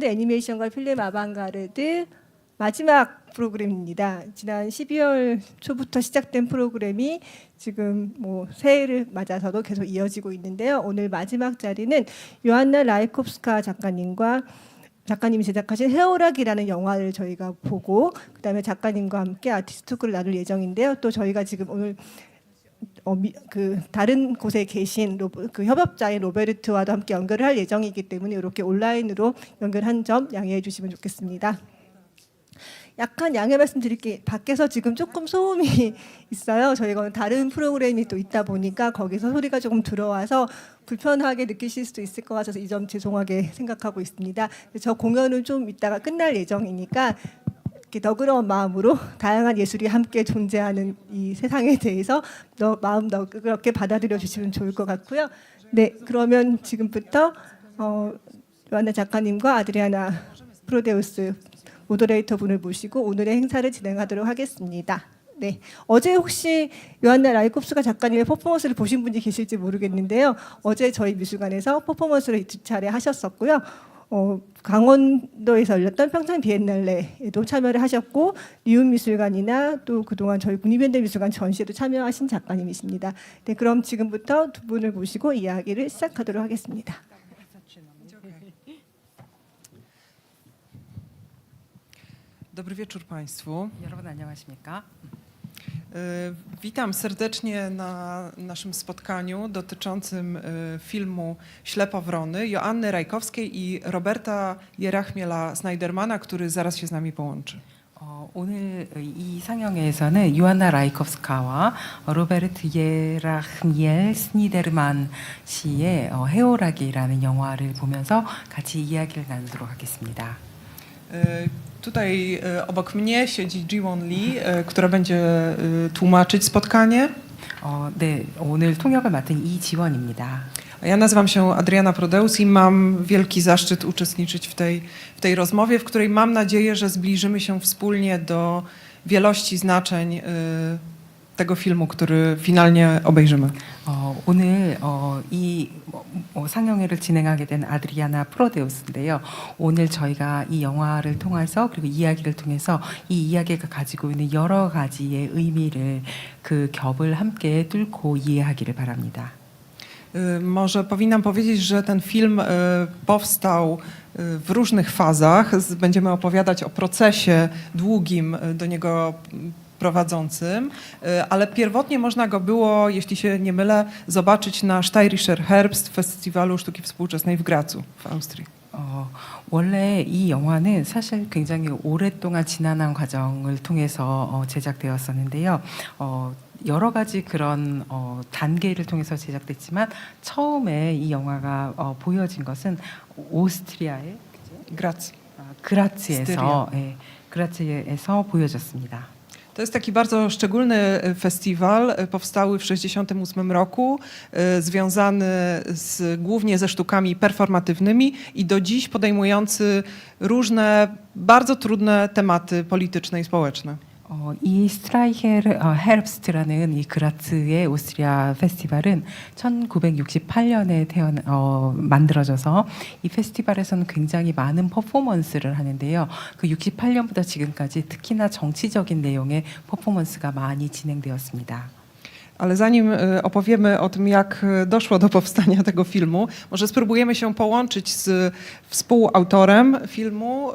애니메이션과 필름 아방가르드 마지막 프로그램입니다. 지난 12월 초부터 시작된 프로그램이 지금 새해를 맞아서도 계속 이어지고 있는데요. 오늘 마지막 자리는 요한나 라이코프스카 작가님이 제작하신 해오라기라는 영화를 저희가 보고 그다음에 작가님과 함께 아티스트 토크를 나눌 예정인데요. 또 저희가 지금 오늘 다른 곳에 계신 협업자인 로베르트와도 함께 연결을 할 예정이기 때문에 이렇게 온라인으로 연결한 점 양해해 주시면 좋겠습니다. 약간 양해 말씀드릴게요. 밖에서 지금 조금 소음이 있어요. 저희가 다른 프로그램이 또 있다 보니까 거기서 소리가 조금 들어와서 불편하게 느끼실 수도 있을 것 같아서 이 점 죄송하게 생각하고 있습니다. 저 공연은 좀 이따가 끝날 예정이니까 이렇게 너그러운 마음으로 다양한 예술이 함께 존재하는 이 세상에 대해서 마음 너그럽게 받아들여 주시면 좋을 것 같고요. 네, 그러면 지금부터 요한나 작가님과 아드리아나 프로데우스 모더레이터 분을 모시고 오늘의 행사를 진행하도록 하겠습니다. 네, 어제 혹시 요한나 라이코프스카 작가님의 퍼포먼스를 보신 분이 계실지 모르겠는데요. 어제 저희 미술관에서 퍼포먼스를 2차례 하셨었고요. 강원도에서 열렸던 평창 비엔날레에도 참여를 하셨고 리움미술관이나 또 그동안 저희 국립현대미술관 전시에도 참여하신 작가님이십니다. 네, 그럼 지금부터 두 분을 모시고 이야기를 시작하도록 하겠습니다. Dobry wieczór Państwu. 여러분 안녕하십니까? Witam serdecznie na naszym spotkaniu dotyczącym filmu Ślepowrony Joanny Rajkowskiej i Roberta Yerachmiela Snidermana, który zaraz się z nami połączy. 오늘 이 상영회에서는 요한나 라이코프스카와 로베르트 예라흐미엘 스니데르만 씨의 해오라기라는 영화를 보면서 같이 이야기를 나누도록 하겠습니다. Tutaj obok mnie siedzi Jiwon Lee, która będzie tłumaczyć spotkanie. 네, 오늘 통역을 맡은 이지원입니다. Ja nazywam się Adriana Prodeus i mam wielki zaszczyt uczestniczyć w tej rozmowie, w której mam nadzieję, że zbliżymy się wspólnie do wielości znaczeń tego filmu, który finalnie obejrzymy. 오늘 이 상영회를 진행하게 된 아드리아나 프로데우스인데요. 오늘 저희가 이 영화를 통해서 그리고 이야기를 통해서 이 이야기가 가지고 있는 여러 가지의 의미를 그 겹을 함께 뚫고 이해하기를 바랍니다. Może powinnam powiedzieć, że ten film powstał w różnych fazach. Będziemy opowiadać o procesie długim do niego prowadzącym, ale pierwotnie można go było, jeśli się nie mylę, zobaczyć na Steirischer Herbst Festiwalu Sztuki Współczesnej w Gracu w Austrii. 원래 이 영화는 사실 굉장히 오랫동안 지난한 과정을 통해서 제작되었었는데요. 여러 가지 그런 단계를 통해서 제작됐지만 처음에 이 영화가 보여진 것은 오스트리아의 그라츠에서 그라츠에서 보여졌습니다. To jest taki bardzo szczególny festiwal, powstały w 1968 roku, związany głównie ze sztukami performatywnymi i do dziś podejmujący różne bardzo trudne tematy polityczne i społeczne. 이 스트라이her 헤rbst라는 이 그라츠의 오스트리아 페스티벌은 1968년에 만들어져서 이 페스티벌에서는 굉장히 많은 퍼포먼스를 하는데요. 그 68년부터 지금까지 특히나 정치적인 내용의 퍼포먼스가 많이 진행되었습니다. Ale zanim opowiemy o tym, jak doszło do powstania tego filmu, może spróbujemy się połączyć z współautorem filmu,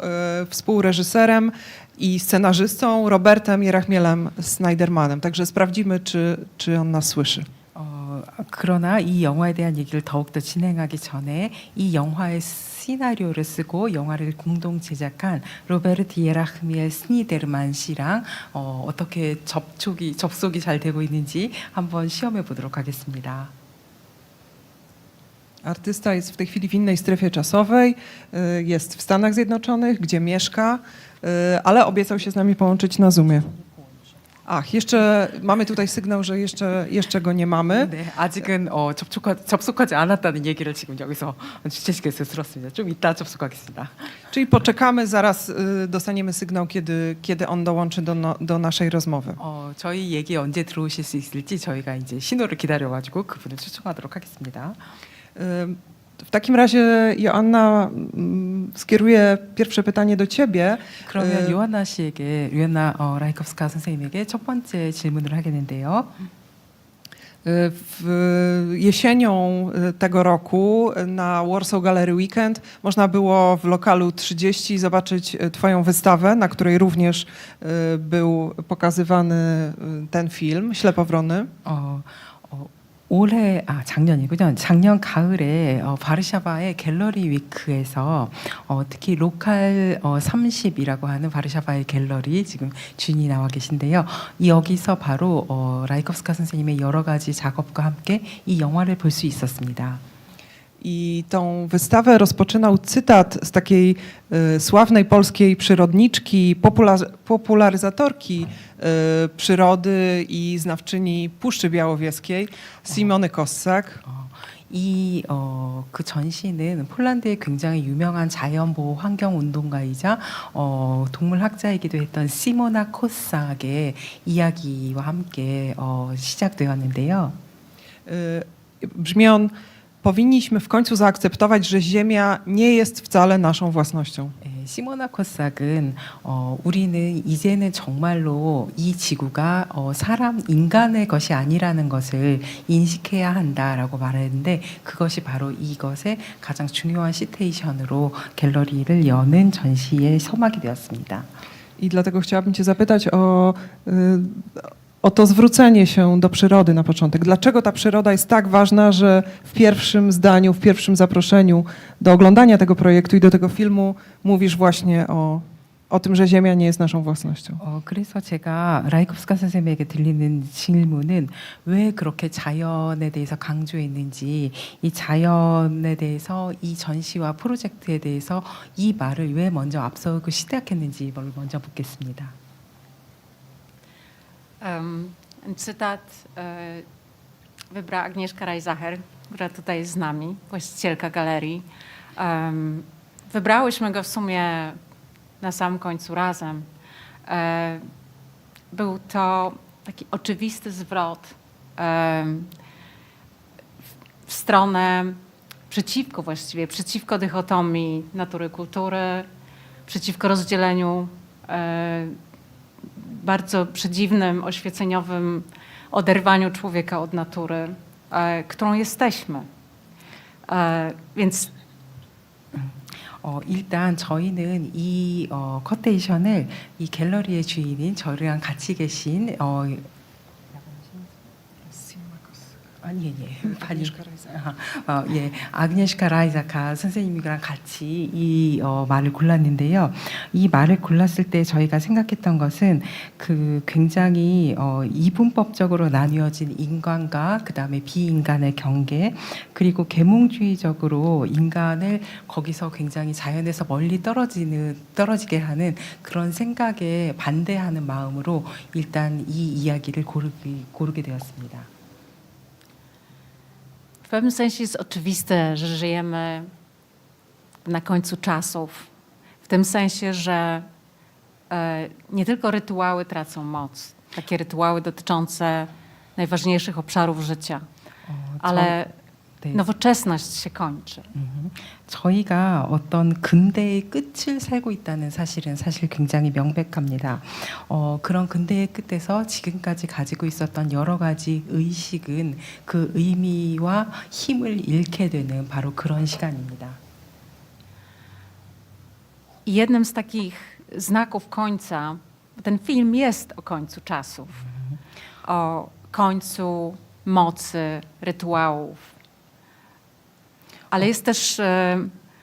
współreżyserem i scenarzystą Robertem Yerachmielem Snidermanem. Także sprawdzimy, czy on nas słyszy. 그러나 이 영화에 대한 얘기를 더욱더 진행하기 전에 이 영화의 시나리오를 쓰고 영화를 공동 제작한 로베르트 예라흐미엘 스니데르만 씨랑 어떻게 접속이 잘 되고 있는지 한번 시험해 보도록 하겠습니다. Artysta jest w tej chwili w innej strefie czasowej, jest w Stanach Zjednoczonych, gdzie mieszka, ale obiecał się z nami połączyć na Zoomie. jeszcze mamy tutaj sygnał, że jeszcze go nie mamy. 네, 아직은 접속하지 않았다는 얘기를 지금 여기서 주최측에서 들었습니다. 좀 이따 접속하겠습니다. Czyli poczekamy, zaraz dostaniemy sygnał, kiedy on dołączy do naszej rozmowy. 저희 얘기 언제 들어오실 수 있을지 저희가 이제 신호를 기다려가지고 그분을 초청하도록 하겠습니다. W W takim razie, Joanna, skieruję pierwsze pytanie do ciebie. 그러면 요한나 씨에게 요한나 라이코프스카 선생님에게 첫 번째 질문을 하겠는데요. Jesienią tego roku na Warsaw Gallery Weekend można było w lokalu 30 zobaczyć twoją wystawę, na której również był pokazywany ten film, Ślepowrony. 올해 작년이군요. 작년 가을에 바르샤바의 갤러리 위크에서 특히 로컬 30이라고 하는 바르샤바의 갤러리 지금 주인이 나와 계신데요. 여기서 바로 라이코프스카 선생님의 여러 가지 작업과 함께 이 영화를 볼 수 있었습니다. I tą wystawę rozpoczynał cytat z takiej sławnej polskiej przyrodniczki, popularyzatorki przyrody i znawczyni Puszczy Białowieskiej, Simony Kossak. 그 전시는 폴란드의 굉장히 유명한 자연보호 환경운동가이자 동물학자이기도 했던 시모나 코삭의 이야기와 함께 시작되었는데요. Brzmi on: powinniśmy w końcu zaakceptować, że Ziemia nie jest wcale naszą własnością. 시모나 코삭은 우리는 이제는 정말로 이 지구가 인간의 것이 아니라는 것을 인식해야 한다라고 말했는데 그것이 바로 이것의 가장 중요한 시테이션으로 갤러리를 여는 전시의 서막이 되었습니다. I dlatego chciałabym cię zapytać o to zwrócenie się do przyrody na początek. Dlaczego ta przyroda jest tak ważna, że w pierwszym zdaniu, w pierwszym zaproszeniu do oglądania tego projektu i do tego filmu mówisz właśnie o tym, że Ziemia nie jest naszą własnością? 그래서 제가 라이코프스카 선생님에게 들리는 질문은 왜 그렇게 자연에 대해서 강조했는지, 이 자연에 대해서 이 전시와 프로젝트에 대해서 이 말을 왜 먼저 앞서고 시작했는지 먼저 묻겠습니다. Cytat wybrała Agnieszka Rajzacher, która tutaj jest z nami, właścicielka galerii. Wybrałyśmy go w sumie na samym końcu razem. Był to taki oczywisty zwrot w stronę przeciwko dychotomii natury, kultury, przeciwko rozdzieleniu bardzo przedziwnym, oświeceniowym oderwaniu człowieka od natury, którą jesteśmy. więc 일단 저희는 이 커테이션을 이 갤러리의 주인인 저랑 같이 계신 아그니에시카 라이자카 선생님이랑 같이 이 말을 골랐는데요. 이 말을 골랐을 때 저희가 생각했던 것은 그 굉장히 이분법적으로 나뉘어진 인간과 그 다음에 비인간의 경계, 그리고 계몽주의적으로 인간을 거기서 굉장히 자연에서 멀리 떨어지게 하는 그런 생각에 반대하는 마음으로 일단 이 이야기를 고르게 되었습니다. w pewnym sensie jest oczywiste, że żyjemy na końcu czasów. W tym sensie, że nie tylko rytuały tracą moc, takie rytuały dotyczące najważniejszych obszarów życia, ale nowoczesność się kończy. 저희가 어떤 근대의 끝을 살고 있다는 사실은 사실 굉장히 명백합니다. 그런 근대의 끝에서 지금까지 가지고 있었던 여러 가지 의식은 그 의미와 힘을 잃게 되는 바로 그런 시간입니다. I jednym z takich znaków końca, ten film jest o końcu czasów, o końcu mocy rytuałów, ale jest też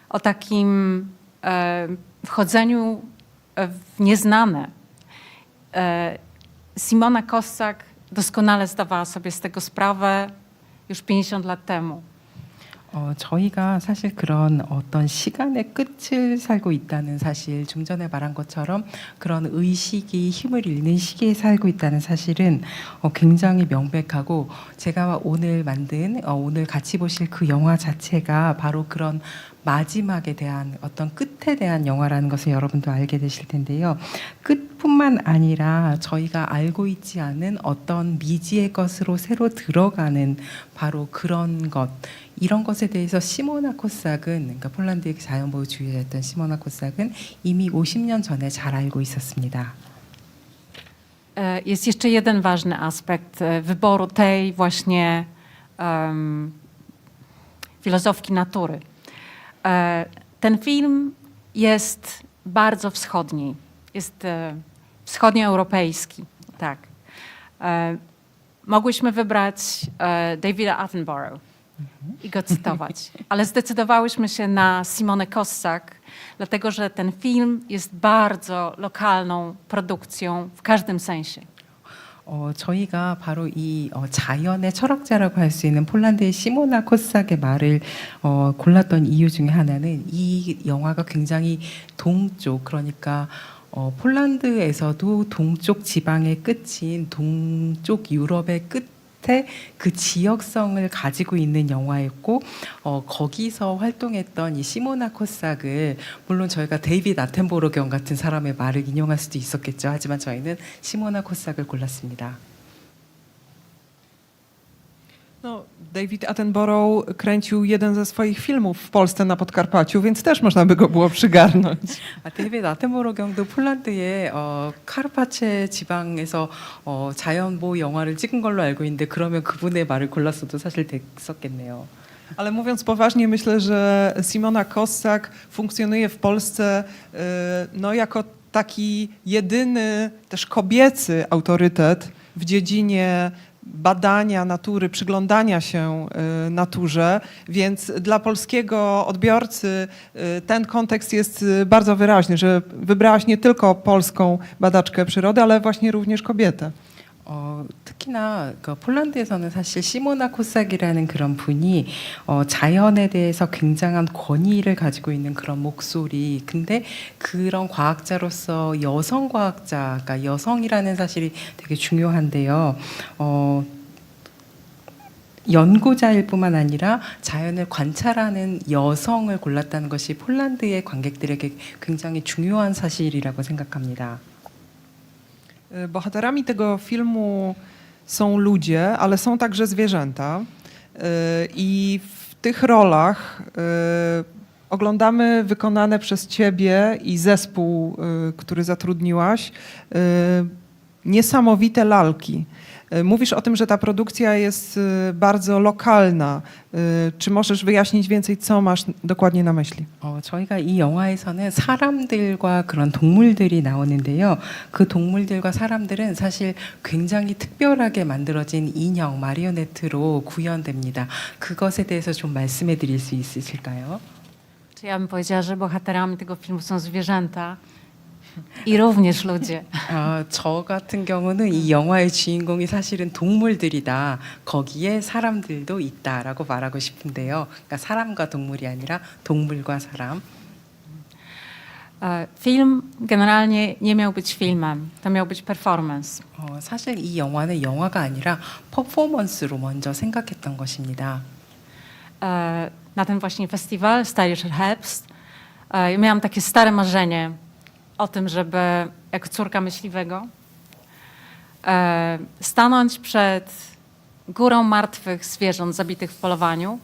o takim wchodzeniu w nieznane. Simona Kossak doskonale zdawała sobie z tego sprawę już 50 lat temu. 저희가 사실 그런 어떤 시간의 끝을 살고 있다는 사실, 좀 전에 말한 것처럼 그런 의식이 힘을 잃는 시기에 살고 있다는 사실은 굉장히 명백하고, 제가 오늘 만든 오늘 같이 보실 그 영화 자체가 바로 그런 마지막에 대한 어떤 끝에 대한 영화라는 것을 여러분도 알게 되실 텐데요. 끝 뿐만 아니라 저희가 알고 있지 않은 어떤 미지의 것으로 새로 들어가는 바로 그런 것, 이런 것에 대해서 시모나 코삭은, 그러니까 폴란드의 자연보호주의자였던 시모나 코삭은 이미 50년 전에 잘 알고 있었습니다. Jest jeszcze jeden ważny aspekt wyboru tej właśnie filozofii natury. Ten film jest bardzo wschodni, jest wschodnioeuropejski, tak. Mogłyśmy wybrać Davida Attenborough i go cytować, ale zdecydowałyśmy się na Simonę Kossak, dlatego że ten film jest bardzo lokalną produkcją w każdym sensie. 저희가 바로 이 자연의 철학자라고 할 수 있는 폴란드의 시모나 코삭의 말을 골랐던 이유 중에 하나는 이 영화가 굉장히 동쪽, 그러니까 폴란드에서도 동쪽 지방의 끝인 동쪽 유럽의 끝에 그 지역성을 가지고 있는 영화였고, 거기서 활동했던 이 시모나 코삭을, 물론 저희가 데이비드 아텐보로경 같은 사람의 말을 인용할 수도 있었겠죠. 하지만 저희는 시모나 코삭을 골랐습니다. No, David Attenborough kręcił jeden ze swoich filmów w Polsce na Podkarpaciu, więc też można by go było przygarnąć. 데이비드 아텐보로경도 폴란드의 카르파체 지방에서 자연보호 영화를 찍은 걸로 알고 있는데, 그러면 그분의 말을 골랐어도 사실 됐었겠네요. Ale mówiąc poważnie, myślę, że Simona Kossak funkcjonuje w Polsce no, jako taki jedyny też kobiecy autorytet w dziedzinie badania natury, przyglądania się naturze, więc dla polskiego odbiorcy ten kontekst jest bardzo wyraźny, że wybrałaś nie tylko polską badaczkę przyrody, ale właśnie również kobietę. 특히나 폴란드에서는 사실 시모나 코삭이라는 그런 분이 자연에 대해서 굉장한 권위를 가지고 있는 그런 목소리, 근데 그런 과학자로서 여성 과학자, 그러니까 여성이라는 사실이 되게 중요한데요. 연구자일 뿐만 아니라 자연을 관찰하는 여성을 골랐다는 것이 폴란드의 관객들에게 굉장히 중요한 사실이라고 생각합니다. Bohaterami tego filmu są ludzie, ale są także zwierzęta. I w tych rolach oglądamy wykonane przez ciebie i zespół, który zatrudniłaś, niesamowite lalki. Mówisz o tym, że ta produkcja jest bardzo lokalna. Czy możesz wyjaśnić więcej, co masz dokładnie na myśli? 저희가 이 영화에서는 사람들과 그런 동물들이 나오는데요. 그 동물들과 사람들은 사실 굉장히 특별하게 만들어진 인형, 마리오네트로 구현됩니다. 그것에 대해서 좀 말씀해 드릴 수 있으실까요? Czy ja bym powiedziała, że bohaterami tego filmu są zwierzęta i również ludzie. 저 같은 경우는 이 영화의 주인공이 사실은 동물들이다. 거기에 사람들도 있다라고 말하고 싶은데요. 그러니까 사람과 동물이 아니라 동물과 사람. Film generalnie nie miał być filmem, to miał być performance. 사실 이 영화는 영화가 아니라 퍼포먼스로 먼저 생각했던 것입니다. Na ten właśnie festiwal Steirischer Herbst miałam takie stare marzenie o tym, żeby jako córka myśliwego stanąć przed górą martwych zwierząt zabitych w polowaniu.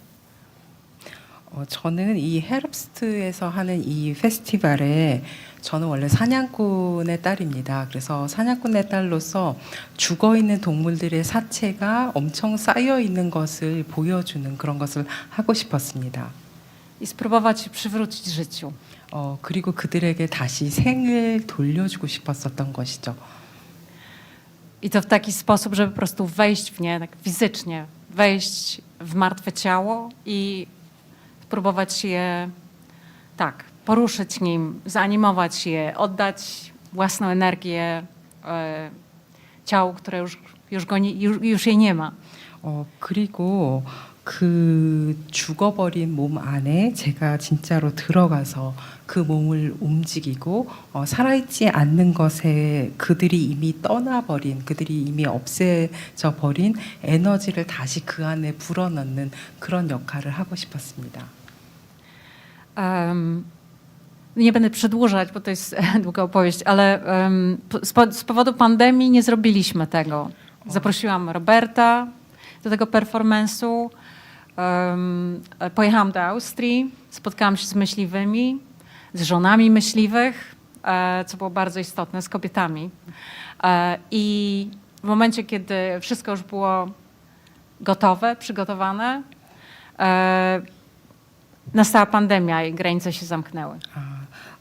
저는 이 헤rbst에서 하는 이 페스티벌에, 저는 원래 사냥꾼의 딸입니다. 그래서 사냥꾼의 딸로서 죽어 있는 동물들의 사체가 엄청 쌓여 있는 것을 보여주는 그런 것을 하고 싶었습니다. I spróbować je przywrócić życiu. 그리고 그들에게 다시 생을 돌려주고 싶었었던 것이죠. I to w taki sposób, żeby po prostu wejść w nie, tak fizycznie, wejść w martwe ciało i spróbować je tak, poruszyć nim, zanimować je, oddać własną energię ciału, które już jej nie ma. 그리고 그 죽어버린 몸 안에 제가 진짜로 들어가서 그 몸을 움직이고 살아있지 않는 것에 그들이 이미 떠나버린, 그들이 이미 없애져 버린 에너지를 다시 그 안에 불어넣는 그런 역할을 하고 싶었습니다. Nie będę przedłużać, bo to jest długa opowieść, ale z powodu pandemii nie zrobiliśmy tego. Zaprosiłam Roberta do tego performance'u. Pojechałam do Austrii, spotkałam się z myśliwymi, z żonami myśliwych, co było bardzo istotne, z kobietami. I w momencie, kiedy wszystko już było gotowe, przygotowane, nastała pandemia i granice się zamknęły.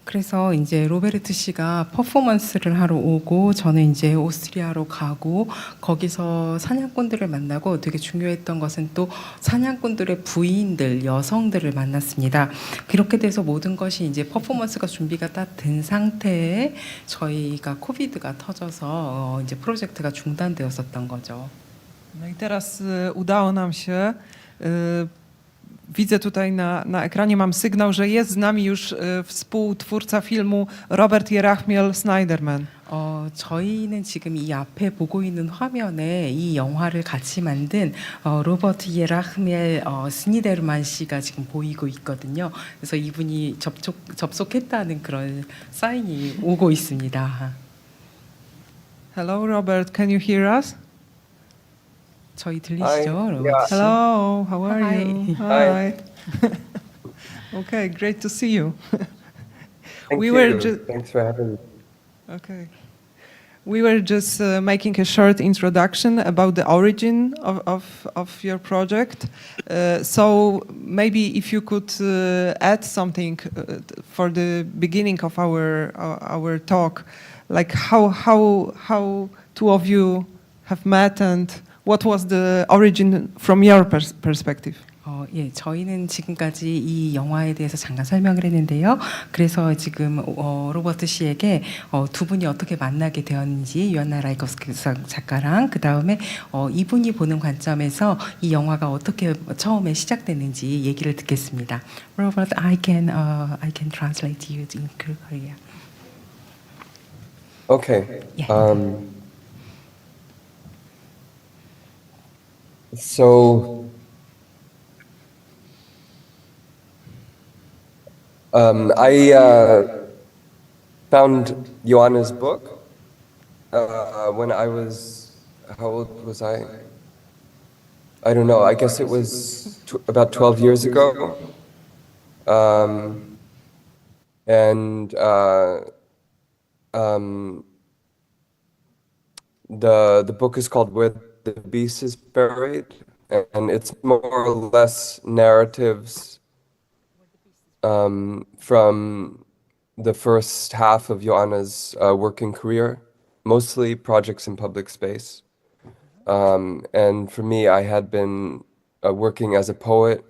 그래서 이제 로베르트 씨가 퍼포먼스를 하러 오고 저는 이제 오스트리아로 가고 거기서 사냥꾼들을 만나고 되게 중요했던 것은 또 사냥꾼들의 부인들, 여성들을 만났습니다. 그렇게 돼서 모든 것이 이제 퍼포먼스가 준비가 다 된 상태에 저희가 코비드가 터져서 이제 프로젝트가 중단되었었던 거죠. No i teraz udało nam się. Widzę tutaj na ekranie, mam sygnał, że jest z nami już współtwórca filmu Robert Yerachmiel Sniderman. 저희는 지금 이 앞에 보고 있는 화면에 이 영화를 같이 만든 로버트 예라흐미엘 스니데르만 씨가 지금 보이고 있거든요. 그래서 이분이 접속했다는 그런 사인이 오고 있습니다. Hello Robert, can you hear us? 저희 들리시죠? 로버트 씨? Hello, how are you? Hi. Okay, great to see you. Thank We you. were ju- Thanks for having me. Okay. We were just making a short introduction about the origin of your project. So maybe if you could add something for the beginning of our talk, like how two of you have met and what was the origin from your perspective? 예, 저희는 지금까지 이 영화에 대해서 잠깐 설명을 했는데요. 그래서 지금 로버트 씨에게 두 분이 어떻게 만나게 되었는지 요안나 라이코프스카 작가랑 그 다음에 이분이 보는 관점에서 이 영화가 어떻게 처음에 시작됐는지 얘기를 듣겠습니다. Robert, I can translate you in Korea. Okay. Yeah. So I found Joanna's book when I was, how old was I? I don't know, I guess it was about 12 years ago. The book is called Where the Beast is Buried, and it's more or less narratives from the first half of Joanna's working career, mostly projects in public space. And for me, I had been working as a poet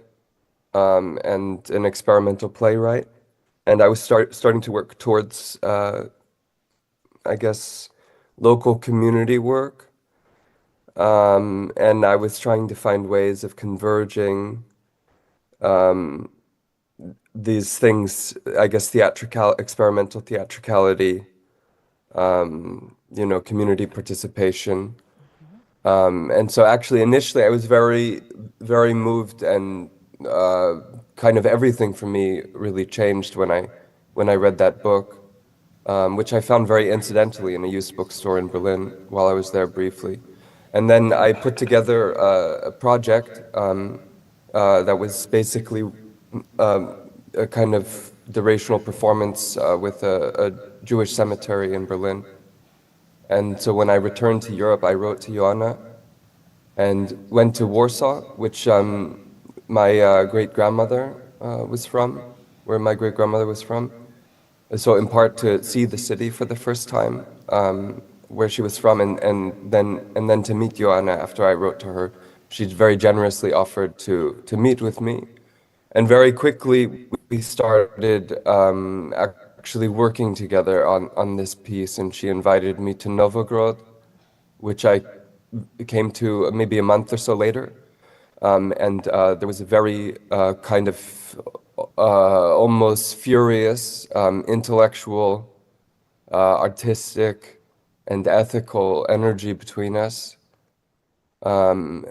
and an experimental playwright, and I was starting to work towards, I guess, local community work. And I was trying to find ways of converging these things, I guess, experimental theatricality, community participation. And so actually, initially, I was very, very moved, and kind of everything for me really changed when I read that book, which I found very incidentally in a used bookstore in Berlin while I was there briefly. And then I put together a project that was basically a kind of durational performance with a Jewish cemetery in Berlin. And so when I returned to Europe, I wrote to Joanna and went to Warsaw, which my great-grandmother was from, where my great-grandmother was from. So in part to see the city for the first time, where she was from, and then to meet Joanna after I wrote to her. She very generously offered to meet with me. And very quickly we started actually working together on this piece, and she invited me to Novograd, which I came to maybe a month or so later. And there was a very kind of almost furious, intellectual, artistic, and ethical energy between us. And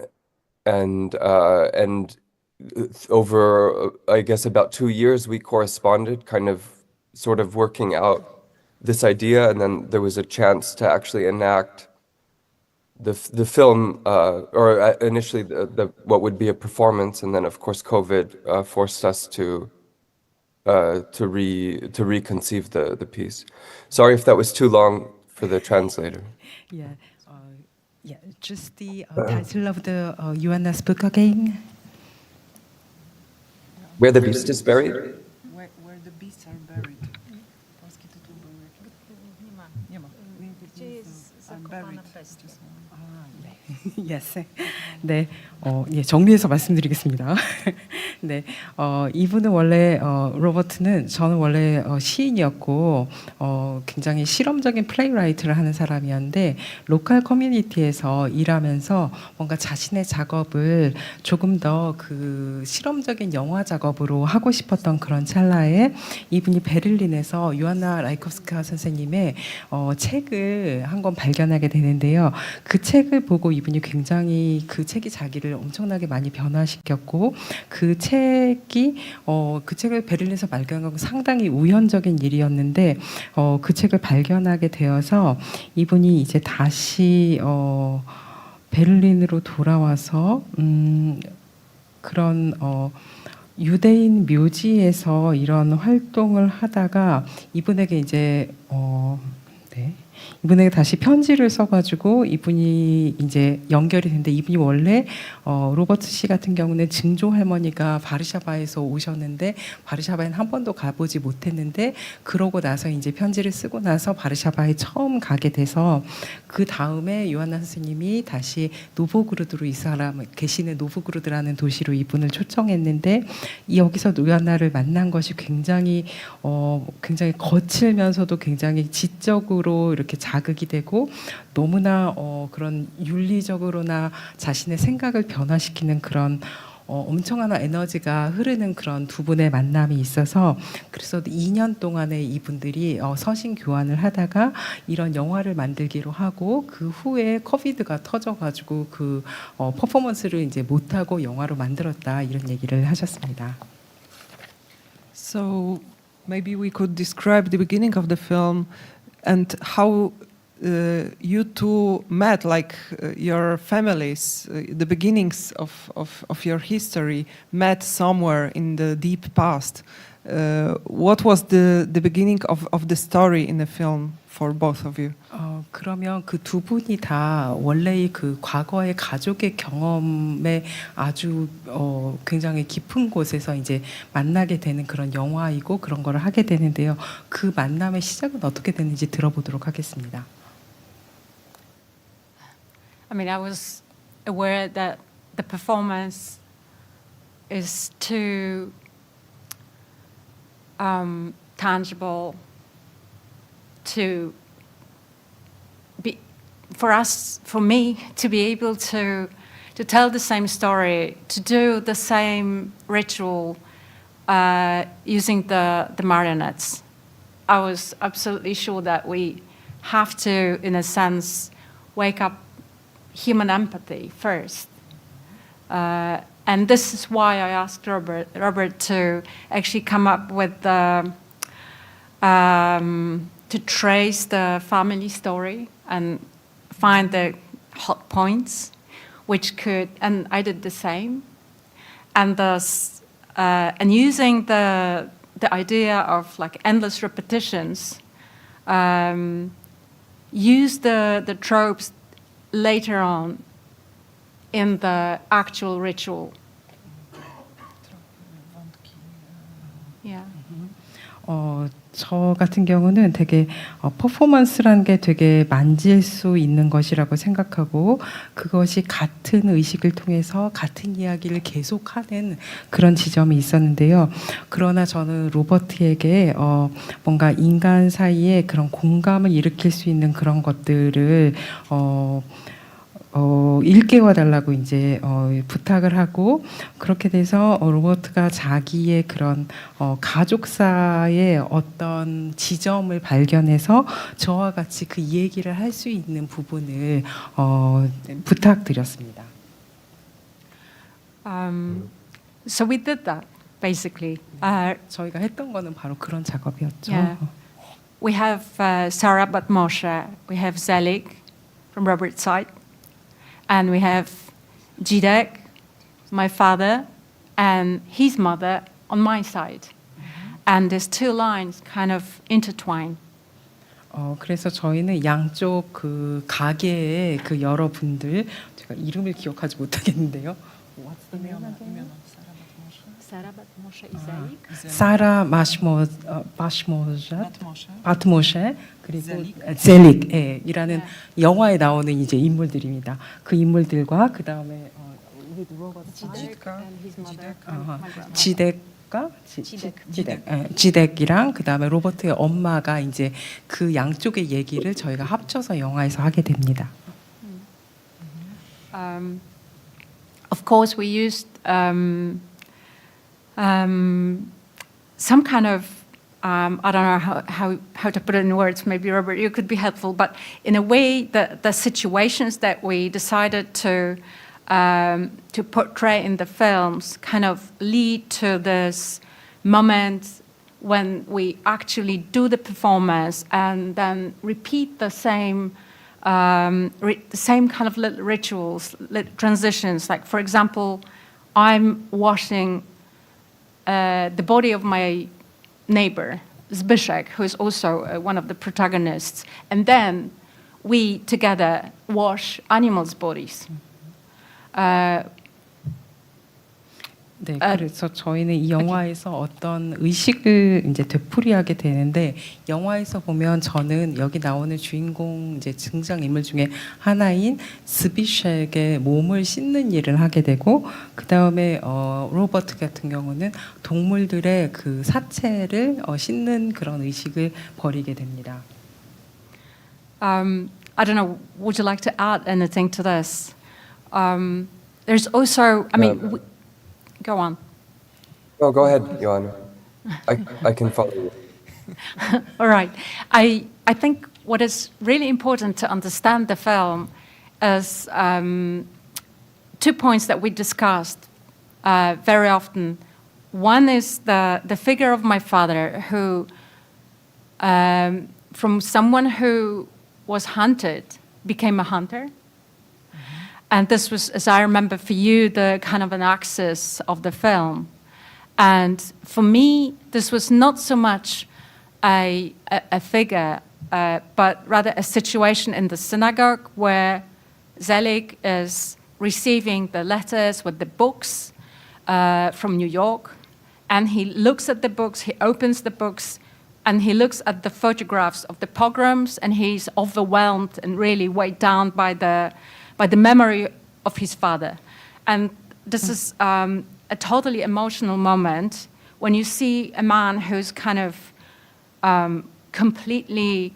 over, I guess, about 2 years, we corresponded kind of sort of working out this idea, and then there was a chance to actually enact the film, or initially the what would be a performance, and then of course COVID forced us to reconceive the piece. Sorry if that was too long for the translator. Yeah, yeah. Just the title of the Joanna's book again. Where the Beast is Buried? Where the beasts are buried. Yes. 네, 예, 정리해서 말씀드리겠습니다. 네, 이분은 원래 로버트는 저는 원래 시인이었고 굉장히 실험적인 플레이라이트를 하는 사람이었는데 로컬 커뮤니티에서 일하면서 뭔가 자신의 작업을 조금 더 그 실험적인 영화 작업으로 하고 싶었던 그런 찰나에 이분이 베를린에서 요하나 라이코프스카 선생님의 책을 한 권 발견하게 되는데요. 그 책을 보고 이분이 굉장히 그 책이 자기를 엄청나게 많이 변화시켰고 그 책을 베를린에서 발견한 건 상당히 우연적인 일이었는데 그 책을 발견하게 되어서 이분이 이제 다시 베를린으로 돌아와서 그런 유대인 묘지에서 이런 활동을 하다가 이분에게 이제 이분에게 다시 편지를 써가지고 이분이 이제 연결이 됐는데 이분이 원래 로버트 씨 같은 경우는 증조 할머니가 바르샤바에서 오셨는데 바르샤바에는 한 번도 가보지 못했는데 그러고 나서 이제 편지를 쓰고 나서 바르샤바에 처음 가게 돼서 그 다음에 요한나 선생님이 다시 노보그루드로 이 사람 계시는 노보그루드라는 도시로 이분을 초청했는데 여기서 요한나를 만난 것이 굉장히 거칠면서도 굉장히 지적으로 이렇게 자극이 되고 너무나 그런 윤리적으로나 자신의 생각을 변화시키는 그런 엄청난 에너지가 흐르는 그런 두 분의 만남이 있어서 그래서 2년 동안에 이분들이 서신 교환을 하다가 이런 영화를 만들기로 하고 그 후에 코비드가 터져가지고 그 퍼포먼스를 이제 못하고 영화로 만들었다 이런 얘기를 하셨습니다. So maybe we could describe the beginning of the film and how you two met, like your families, the beginnings of your history met somewhere in the deep past. What was the beginning of the story in the film for both of you? 그러면 그 두 분이 다 원래의 그 과거의 가족의 경험에 아주 굉장히 깊은 곳에서 이제 만나게 되는 그런 영화이고 그런 거를 하게 되는데요. 그 만남의 시작은 어떻게 됐는지 들어보도록 하겠습니다. I mean, I was aware that the performance is too tangible to be for me to be able to tell the same story, to do the same ritual using the marionettes. I was absolutely sure that we have to, in a sense, wake up human empathy first. And this is why I asked Robert to actually come up with to trace the family story and find the hot points, which could, and I did the same, and thus, and using the idea of like endless repetitions, use the tropes later on in the actual ritual. Yeah. 저 같은 경우는 되게 퍼포먼스라는 게 되게 만질 수 있는 것이라고 생각하고 그것이 같은 의식을 통해서 같은 이야기를 계속하는 그런 지점이 있었는데요. 그러나 저는 로버트에게 뭔가 인간 사이에 그런 공감을 일으킬 수 있는 그런 것들을 일깨워 달라고 이제 부탁을 하고 그렇게 돼서 로버트가 자기의 그런 가족사의 어떤 지점을 발견해서 저와 같이 그 얘기를 할 수 있는 부분을 부탁드렸습니다. So we did that. basically. 저희가 했던 거는 바로 그런 작업이었죠. Yeah. We have Sarah Batmoshe, we have Zelig from Robert's side, and we have Jidek, my father, and his mother on my side. And these two lines kind of intertwine. 그래서 저희는 양쪽 그 가게의 그 여러분들, 제가 이름을 기억하지 못하겠는데요. What's the name again? Sarah Batmoshe is Zelig. 사라 바트모셰 그리고 젤릭이라는 이라는 나오는 이제 인물들입니다. 그 인물들과 그 다음에 지덱이랑 그 다음에 로버트의 엄마가 이제 그 양쪽의 얘기를 저희가 합쳐서 영화에서 하게 됩니다. Of course, we used some kind of I don't know how to put it in words. Maybe Robert, you could be helpful. But in a way, the situations that we decided to portray in the films kind of lead to this moment when we actually do the performance and then repeat the same same kind of little rituals, little transitions. Like, for example, I'm washing the body of my neighbor, Zbyszek, who is also one of the protagonists. And then we together wash animals' bodies. 네, 그래서 저희는 이 영화에서 어떤 의식을 이제 되풀이하게 되는데, 영화에서 보면 저는 여기 나오는 주인공 이제 등장 인물 중에 하나인 스비쉑의 몸을 씻는 일을 하게 되고, 그 다음에 로버트 같은 경우는 동물들의 그 사체를 씻는 그런 의식을 벌이게 됩니다. I don't know. Would you like to add anything to this? There's also, I mean. Go on. Oh, go ahead, Joanna. I can follow you. All right. I think what is really important to understand the film is 2 points that we discussed very often. One is the figure of my father, who, from someone who was hunted, became a hunter. And this was, as I remember, for you, the kind of an axis of the film. And for me, this was not so much a figure, but rather a situation in the synagogue where Zelig is receiving the letters with the books from New York. And he looks at the books, he opens the books, and he looks at the photographs of the pogroms, and he's overwhelmed and really weighed down by the memory of his father. And this is a totally emotional moment when you see a man who's kind of completely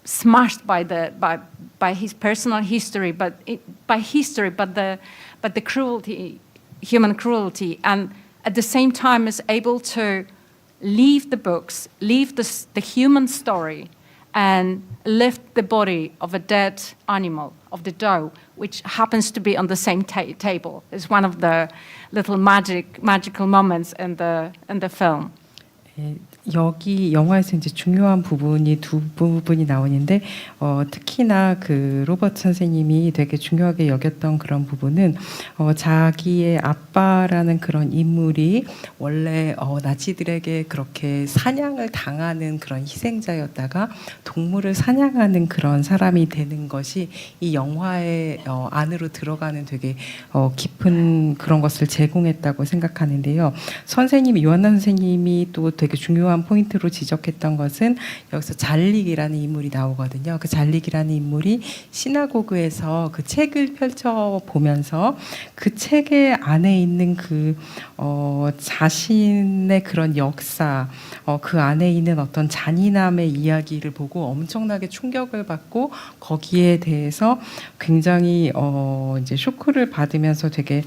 smashed by his personal history, but the cruelty, human cruelty, and at the same time is able to leave the books, leave the human story, and lift the body of a dead animal, of the doe, which happens to be on the same table. It's one of the little magical moments in the film. 여기 영화에서 이제 중요한 부분이 두 부분이 나오는데, 특히나 그 로버트 선생님이 되게 중요하게 여겼던 그런 부분은 자기의 아빠라는 그런 인물이 원래 나치들에게 그렇게 사냥을 당하는 그런 희생자였다가 동물을 사냥하는 그런 사람이 되는 것이 이 영화의 안으로 들어가는 되게 깊은 그런 것을 제공했다고 생각하는데요. 요한나 선생님이 또 되게 중요한 포인트로 지적했던 것은 여기서 잘릭이라는 인물이 나오거든요. 그 잘릭이라는 인물이 시나고그에서 그 책을 펼쳐 보면서 그 책의 안에 있는 그 자신의 그런 역사, 그 안에 있는 어떤 잔인함의 이야기를 보고 엄청나게 충격을 받고 거기에 대해서 굉장히 이제 쇼크를 받으면서 되게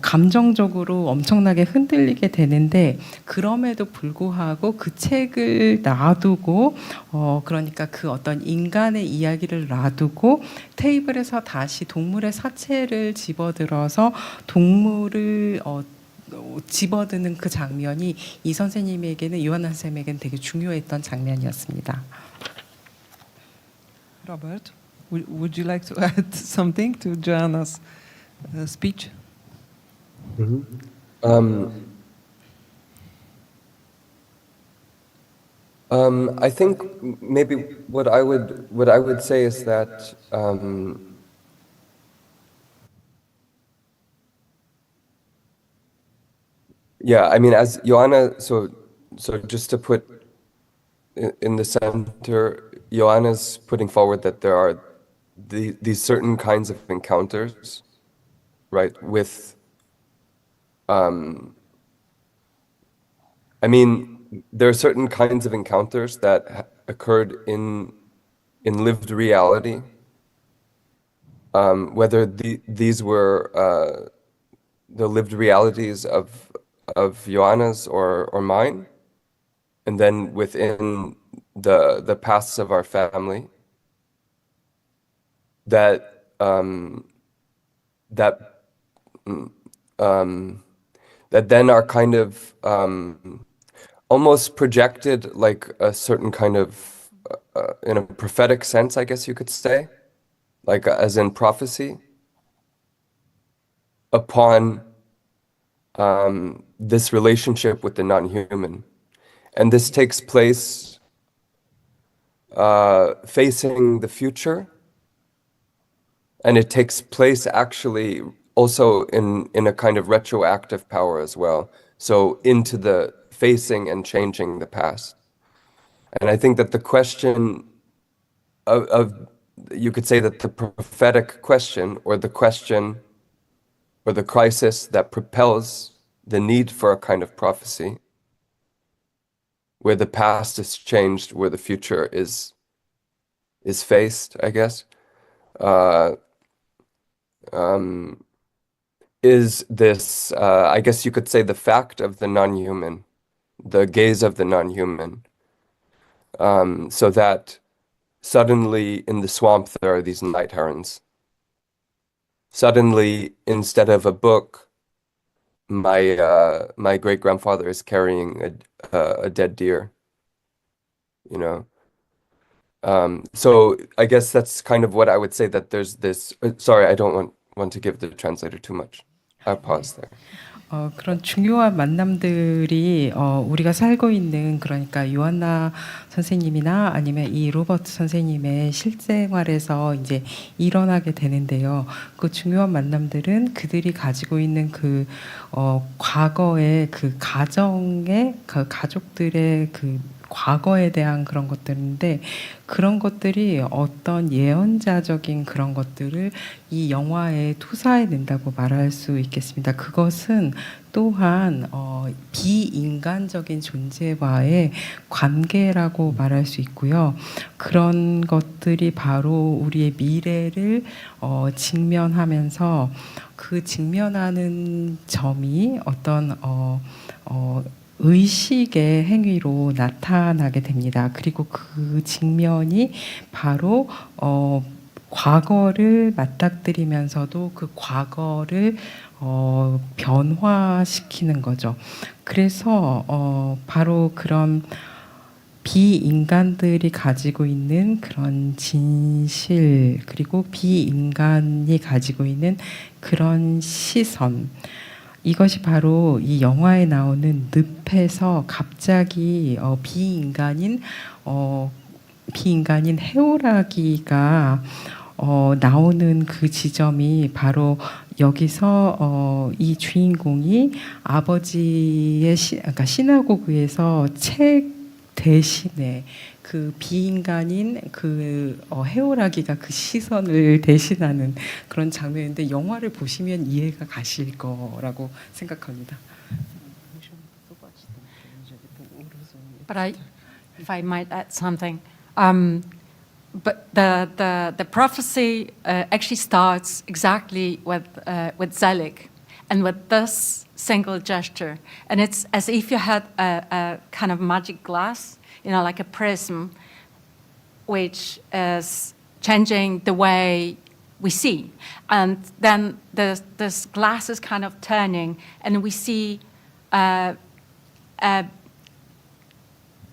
감정적으로 엄청나게 흔들리게 되는데, 그럼에도 불구하고 그 책을 놔두고 그러니까 그 어떤 인간의 이야기를 놔두고 테이블에서 다시 동물의 사체를 집어들어서 동물을 집어드는 그 장면이 이 선생님에게는 요한나 선생님에게는 되게 중요했던 장면이었습니다. Robert, would you like to add something to Joanna's speech? I think maybe what I would say is that yeah, I mean, as Joanna, so just to put in the center, Joanna's putting forward that there are these certain kinds of encounters, right? With, I mean, there are certain kinds of encounters that occurred in lived reality, whether these were the lived realities of Joanna's or mine, and then within the pasts of our family, that that then are kind of almost projected like a certain kind of in a prophetic sense, I guess you could say, like as in prophecy, upon this relationship with the non-human. And this takes place facing the future, and it takes place actually also in a kind of retroactive power as well. So into the facing and changing the past. And I think that the question of you could say that the prophetic question, or the question, or the crisis that propels the need for a kind of prophecy, where the past is changed, where the future is faced, I guess, is this, I guess you could say, the fact of the non-human, the gaze of the non-human, so that suddenly in the swamp there are these night herons. Suddenly, instead of a book, my great-grandfather is carrying a dead deer, you know. So I guess that's kind of what I would say, that there's this, sorry, I don't want to give the translator too much. I'll pause there. 그런 중요한 만남들이 우리가 살고 있는, 그러니까 요한나 선생님이나 아니면 이 로버트 선생님의 실생활에서 이제 일어나게 되는데요. 그 중요한 만남들은 그들이 가지고 있는 그 과거의 그 가정의 그 가족들의 그 과거에 대한 그런 것들인데, 그런 것들이 어떤 예언자적인 그런 것들을 이 영화에 투사해낸다고 말할 수 있겠습니다. 그것은 또한 비인간적인 존재와의 관계라고 말할 수 있고요. 그런 것들이 바로 우리의 미래를 직면하면서, 그 직면하는 점이 어떤 의식의 행위로 나타나게 됩니다. 그리고 그 직면이 바로 과거를 맞닥뜨리면서도 그 과거를 변화시키는 거죠. 그래서 바로 그런 비인간들이 가지고 있는 그런 진실, 그리고 비인간이 가지고 있는 그런 시선, 이것이 바로 이 영화에 나오는 늪에서 갑자기 비인간인 해오라기가 나오는 그 지점이 바로 여기서 이 주인공이 아버지의 그러니까 시나고그에서 책 대신에 그 비인간인 그 해오라기가 그 시선을 대신하는 그런 장면인데, 영화를 보시면 이해가 가실 거라고 생각합니다. But if I might add something, but the prophecy actually starts exactly with Zelig, and with this single gesture, and it's as if you had a kind of magic glass, you know, like a prism, which is changing the way we see. And then this glass is kind of turning, and we see a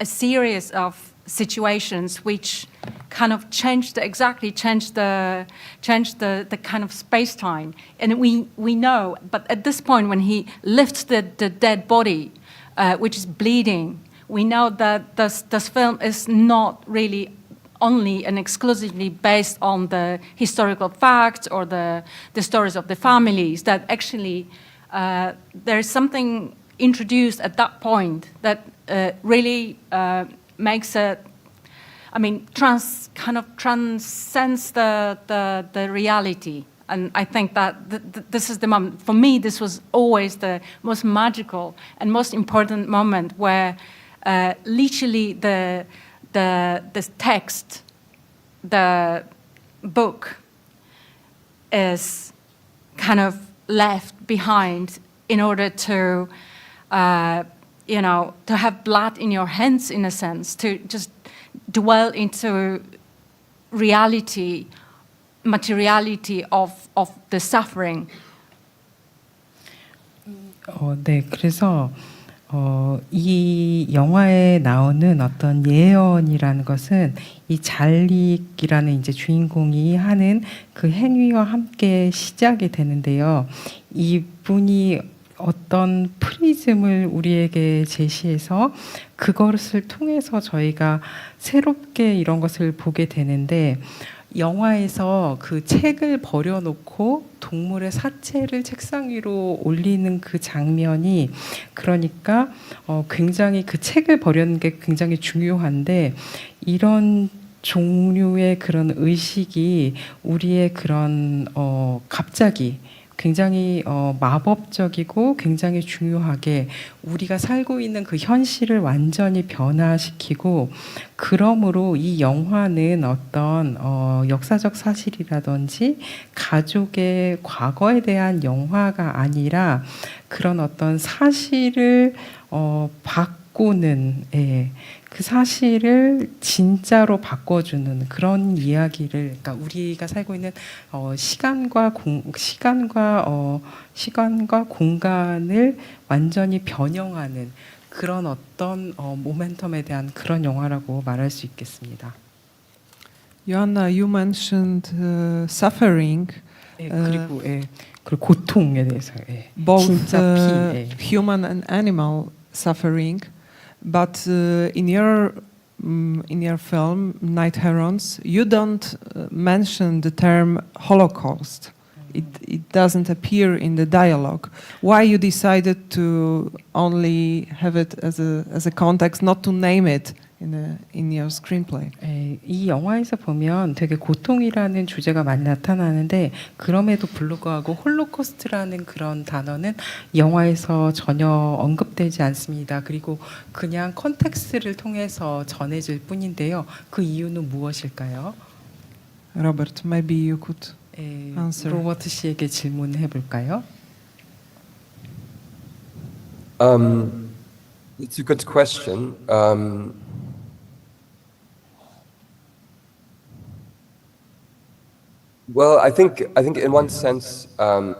series of situations which kind of change the kind of space-time. And we know, but at this point when he lifts the dead body, which is bleeding, we know that this film is not really only and exclusively based on the historical facts or the stories of the families, that actually there's something introduced at that point that really makes it, I mean, kind of transcends the reality. And I think that this is the moment. For me, this was always the most magical and most important moment where literally the text, the book, is kind of left behind in order to, to have blood in your hands, in a sense, to just dwell into reality, materiality of the suffering. 네, 그래서 이 영화에 나오는 어떤 예언이라는 것은 이 잘릭이라는 이제 주인공이 하는 그 행위와 함께 시작이 되는데요. 이분이 어떤 프리즘을 우리에게 제시해서 그것을 통해서 저희가 새롭게 이런 것을 보게 되는데, 영화에서 그 책을 버려놓고 동물의 사체를 책상 위로 올리는 그 장면이, 그러니까 굉장히 그 책을 버리는 게 굉장히 중요한데, 이런 종류의 그런 의식이 우리의 그런 갑자기 굉장히 마법적이고 굉장히 중요하게 우리가 살고 있는 그 현실을 완전히 변화시키고, 그러므로 이 영화는 어떤 역사적 사실이라든지 가족의 과거에 대한 영화가 아니라 그런 어떤 사실을 바꾸는, 그 사실을 진짜로 바꿔주는 그런 이야기를, 그러니까 우리가 살고 있는 시간과 공간을 완전히 변형하는 그런 어떤 모멘텀에 대한 그런 영화라고 말할 수 있겠습니다. Joanna, you mentioned suffering. 그리고 그리고 고통에 대해서 Both 진짜 피. human and animal suffering. But in your film, Night Herons, you don't mention the term Holocaust. It doesn't appear in the dialogue. Why you decided to only have it as a context, not to name it in your screenplay? 이 영화에서 보면 되게 고통이라는 주제가 많이 나타나는데, 그럼에도 불구하고 홀로코스트라는 그런 단어는 영화에서 전혀 언급되지 않습니다. 그리고 그냥 컨텍스트를 통해서 전해질 뿐인데요. 그 이유는 무엇일까요? Robert, maybe you could answer. 로버트 씨에게 질문해 볼까요? It's a good question. Well, I think in one sense, I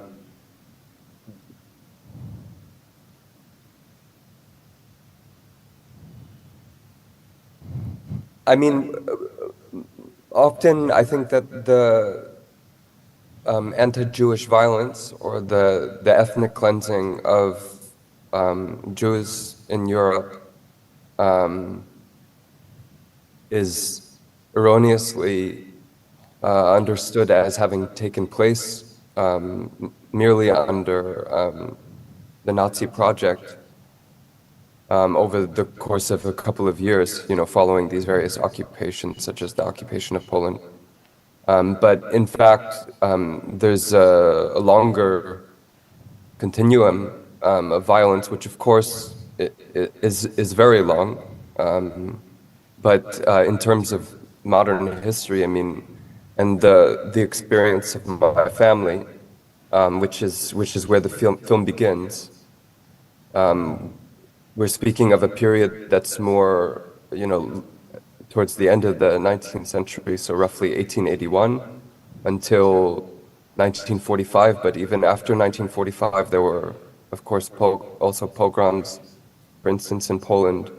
mean, often I think that the anti-Jewish violence or the ethnic cleansing of Jews in Europe is erroneously understood as having taken place merely under the Nazi project over the course of a couple of years, following these various occupations, such as the occupation of Poland. But in fact, there's a longer continuum of violence, which of course is very long. But in terms of modern history, I mean, and the experience of my family, which is where the film begins. We're speaking of a period that's more, towards the end of the 19th century, so roughly 1881, until 1945. But even after 1945, there were, of course, also pogroms. For instance, in Poland,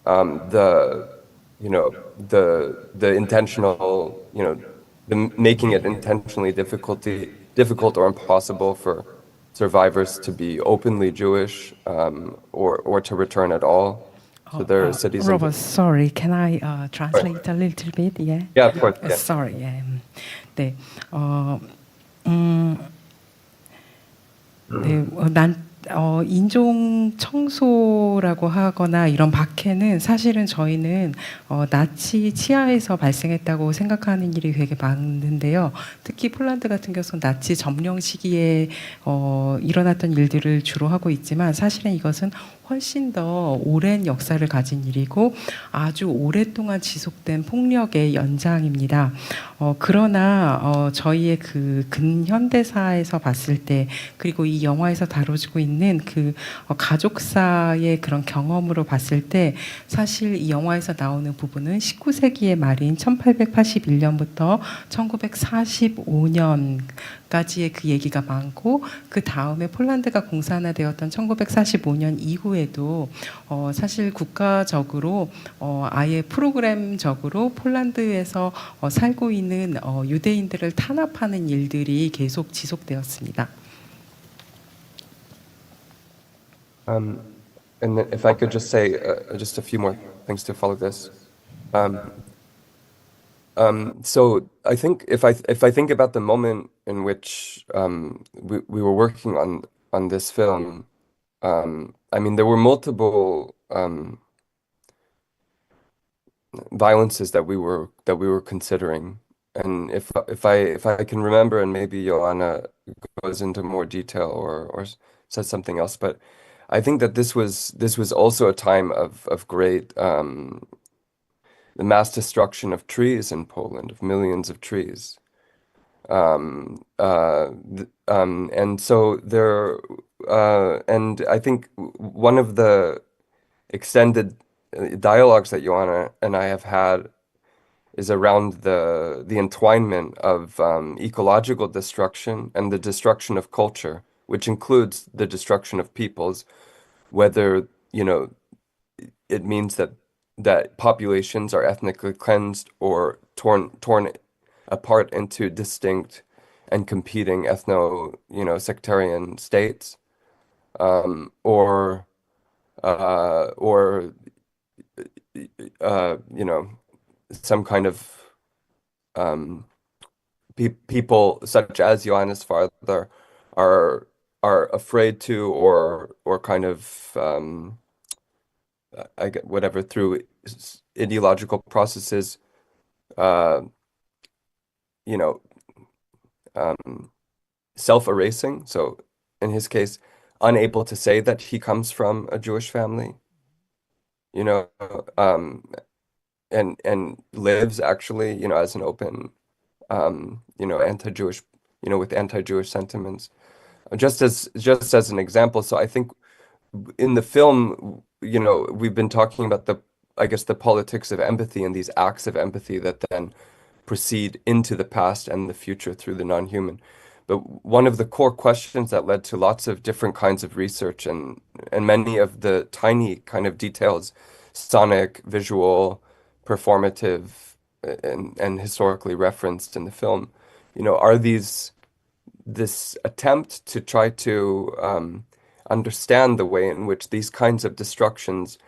the intentional, the making it intentionally difficult or impossible for survivors to be openly Jewish, or to return at all. So there are cities. Robert, sorry, can I translate a little bit? Yeah. Yeah, of course. Yeah. Sorry. Yeah. 네. 네. 인종 청소라고 하거나 이런 박해는 사실은 저희는 나치 치하에서 발생했다고 생각하는 일이 되게 많은데요. 특히 폴란드 같은 경우는 나치 점령 시기에 일어났던 일들을 주로 하고 있지만 사실은 이것은 훨씬 더 오랜 역사를 가진 일이고 아주 오랫동안 지속된 폭력의 연장입니다. 그러나 저희의 그 근현대사에서 봤을 때 그리고 이 영화에서 다뤄지고 있는 그 가족사의 그런 경험으로 봤을 때 사실 이 영화에서 나오는 부분은 19세기의 말인 1881년부터 1945년까지의 그 얘기가 많고 그 다음에 폴란드가 공산화되었던 1945년 이후에도 사실 국가적으로 아예 프로그램적으로 폴란드에서 살고 있는 유대인들을 탄압하는 일들이 계속 지속되었습니다. And then if I could just say just a few more things to follow this. So I think if I think about the moment in which we were working on this film, I mean there were multiple violences that we were considering, and if I can remember, and maybe Joanna goes into more detail or says something else, but I think that this was also a time of great the mass destruction of trees in Poland, of millions of trees, and so there, and I think one of the extended dialogues that Joanna and I have had is around the entwinement of ecological destruction and the destruction of culture, which includes the destruction of peoples, whether it means that populations are ethnically cleansed or torn apart into distinct and competing sectarian states, or some kind of people such as Joanna's father are afraid to or kind of I get whatever through ideological processes self-erasing. So in his case, unable to say that he comes from a Jewish family, and lives actually, as an open, anti-Jewish, with anti-Jewish sentiments, just as an example. So I think in the film, we've been talking about the politics of empathy and these acts of empathy that then proceed into the past and the future through the non-human. But one of the core questions that led to lots of different kinds of research and many of the tiny kind of details, sonic, visual, performative, and historically referenced in the film, are this attempt to try to understand the way in which these kinds of destructions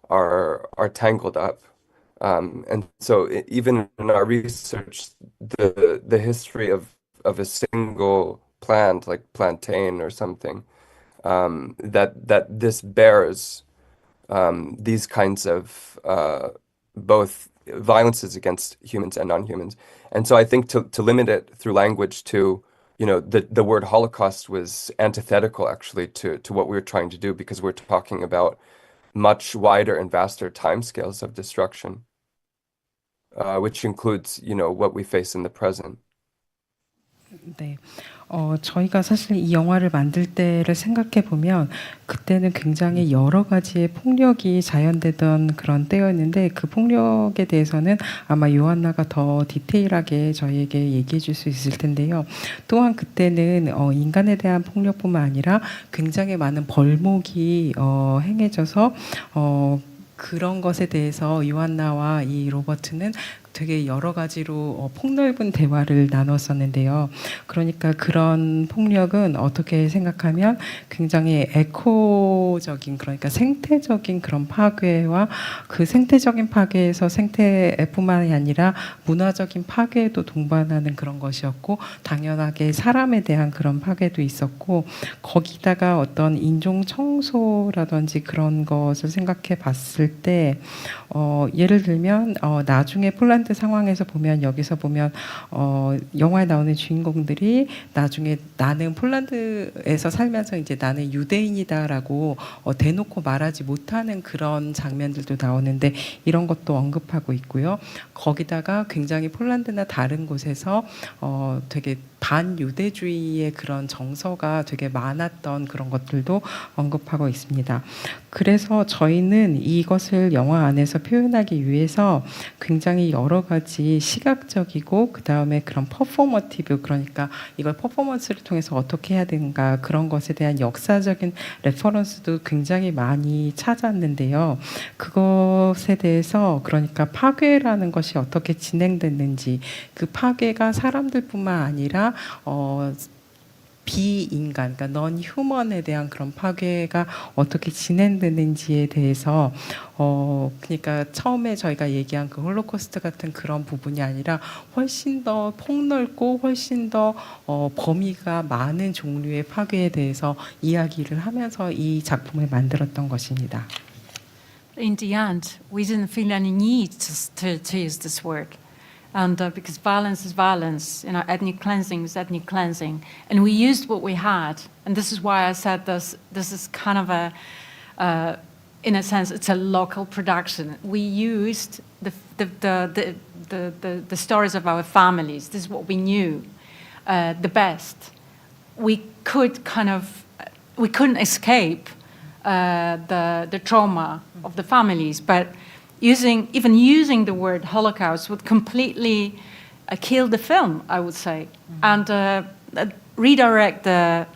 are tangled up. And so even in our research, the history of a single plant, like plantain or something, that this bears these kinds of both violences against humans and non-humans. And so I think to limit it through language to, the word Holocaust was antithetical actually to what we were trying to do, because we're talking about much wider and vaster timescales of destruction, which includes, what we face in the present. 네, 저희가 사실 이 영화를 만들 때를 생각해 보면 그때는 굉장히 여러 가지의 폭력이 자연되던 그런 때였는데 그 폭력에 대해서는 아마 요한나가 더 디테일하게 저희에게 얘기해 줄 수 있을 텐데요. 또한 그때는 인간에 대한 폭력뿐만 아니라 굉장히 많은 벌목이 행해져서 그런 것에 대해서 요한나와 이 로버트는 되게 여러 가지로 폭넓은 대화를 나눴었는데요. 그러니까 그런 폭력은 어떻게 생각하면 굉장히 에코적인, 그러니까 생태적인 그런 파괴와 그 생태적인 파괴에서 생태뿐만이 아니라 문화적인 파괴에도 동반하는 그런 것이었고, 당연하게 사람에 대한 그런 파괴도 있었고, 거기다가 어떤 인종 청소라든지 그런 것을 생각해 봤을 때 예를 들면 나중에 폴란드 상황에서 보면, 여기서 보면 영화에 나오는 주인공들이 나중에 나는 폴란드에서 살면서 이제 나는 유대인이다라고 대놓고 말하지 못하는 그런 장면들도 나오는데 이런 것도 언급하고 있고요. 거기다가 굉장히 폴란드나 다른 곳에서 되게 반유대주의의 그런 정서가 되게 많았던 그런 것들도 언급하고 있습니다. 그래서 저희는 이것을 영화 안에서 표현하기 위해서 굉장히 여러 가지 시각적이고 그 다음에 그런 퍼포머티브, 그러니까 이걸 퍼포먼스를 통해서 어떻게 해야 되는가, 그런 것에 대한 역사적인 레퍼런스도 굉장히 많이 찾았는데요. 그것에 대해서, 그러니까 파괴라는 것이 어떻게 진행됐는지, 그 파괴가 사람들뿐만 아니라 비인간, 그러니까 넌 휴먼에 대한 그런 파괴가 어떻게 진행되는지에 대해서 그러니까 처음에 저희가 얘기한 그 홀로코스트 같은 그런 부분이 아니라 훨씬 더 폭넓고 훨씬 더 범위가 많은 종류의 파괴에 대해서 이야기를 하면서 이 작품을 만들었던 것입니다. In the end, we didn't feel any need to use this word. And because violence is violence, ethnic cleansing is ethnic cleansing. And we used what we had. And this is why I said this is kind of in a sense, it's a local production. We used the stories of our families. This is what we knew the best. We couldn't escape the trauma of the families, but even using the word Holocaust would completely kill the film, I would say, and redirect the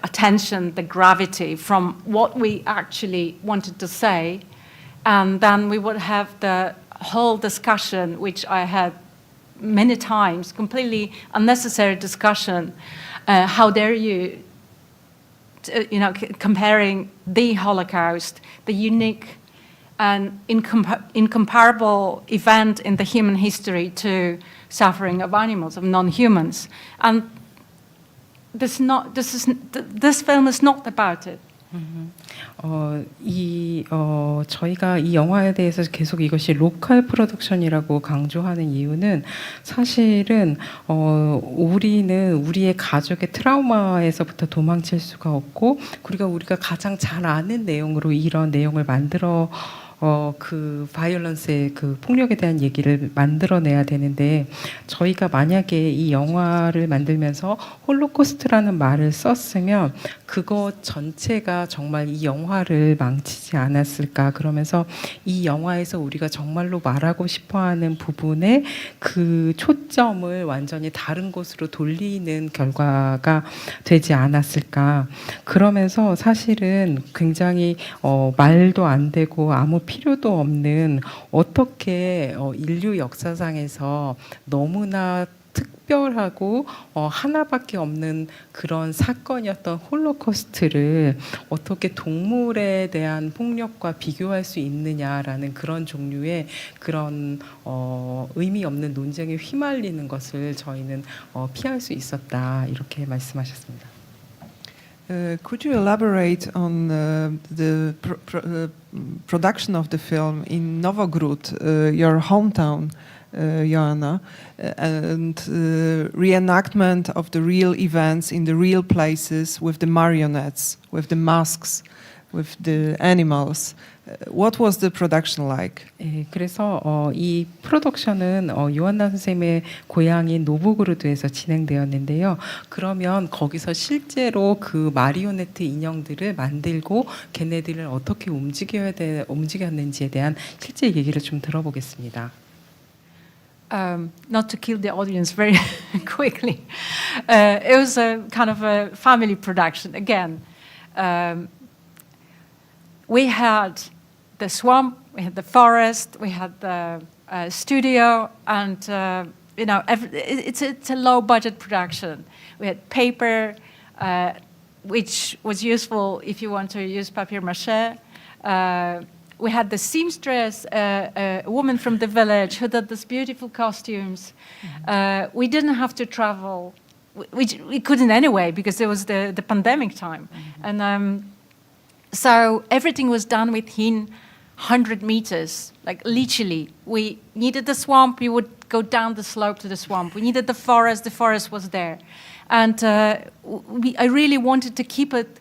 attention, the gravity from what we actually wanted to say, and then we would have the whole discussion, which I had many times, completely unnecessary discussion. How dare you, comparing the Holocaust, the unique and incomparable event in the human history, to suffering of animals, of non-humans. And this film is not about it. 저희가 이 영화에 대해서 계속 이것이 로컬 프로덕션이라고 강조하는 이유는, 사실은 우리는 우리의 가족의 트라우마에서부터 도망칠 수가 없고, 그리고 우리가 가장 잘 아는 내용으로 이런 내용을 만들어 그 바이올런스의 그 폭력에 대한 얘기를 만들어내야 되는데, 저희가 만약에 이 영화를 만들면서 홀로코스트라는 말을 썼으면 그것 전체가 정말 이 영화를 망치지 않았을까. 그러면서 이 영화에서 우리가 정말로 말하고 싶어하는 부분에 그 초점을 완전히 다른 곳으로 돌리는 결과가 되지 않았을까. 그러면서 사실은 굉장히 말도 안 되고 아무 필요도 없는, 어떻게 인류 역사상에서 너무나 특별하고 하나밖에 없는 그런 사건이었던 홀로코스트를 어떻게 동물에 대한 폭력과 비교할 수 있느냐라는 그런 종류의 그런 의미 없는 논쟁에 휘말리는 것을 저희는 피할 수 있었다, 이렇게 말씀하셨습니다. Could you elaborate on the production of the film in Nowogród, your hometown, Joanna, and reenactment of the real events in the real places with the marionettes, with the masks? with the animals. What was the production like? 예, 그래서 이 프로덕션은 요한나 선생님의 고향인 노브고르드에서 진행되었는데요. 그러면 거기서 실제로 그 마리오네트 인형들을 만들고 걔네들을 어떻게 움직였는지에 대한 실제 얘기를 좀 들어보겠습니다. Not to kill the audience very quickly. It was a kind of a family production. Again, we had the swamp, we had the forest, we had the studio, and it's a low-budget production. We had paper, which was useful if you want to use papier-mâché. We had the seamstress, a woman from the village who did these beautiful costumes. We didn't have to travel. We couldn't anyway because it was the pandemic time. And so everything was done within 100 meters, like literally. We needed the swamp, we would go down the slope to the swamp. We needed the forest was there. And I really wanted to keep it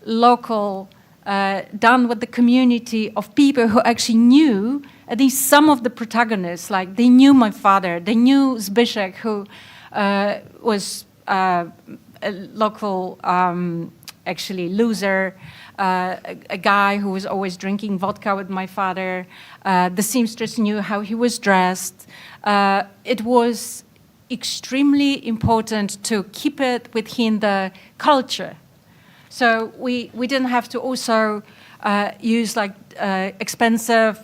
local, done with the community of people who actually knew, at least some of the protagonists, like they knew my father, they knew Zbyszek, who was a local, actually loser, a guy who was always drinking vodka with my father. The seamstress knew how he was dressed. It was extremely important to keep it within the culture. So we didn't have to also use like expensive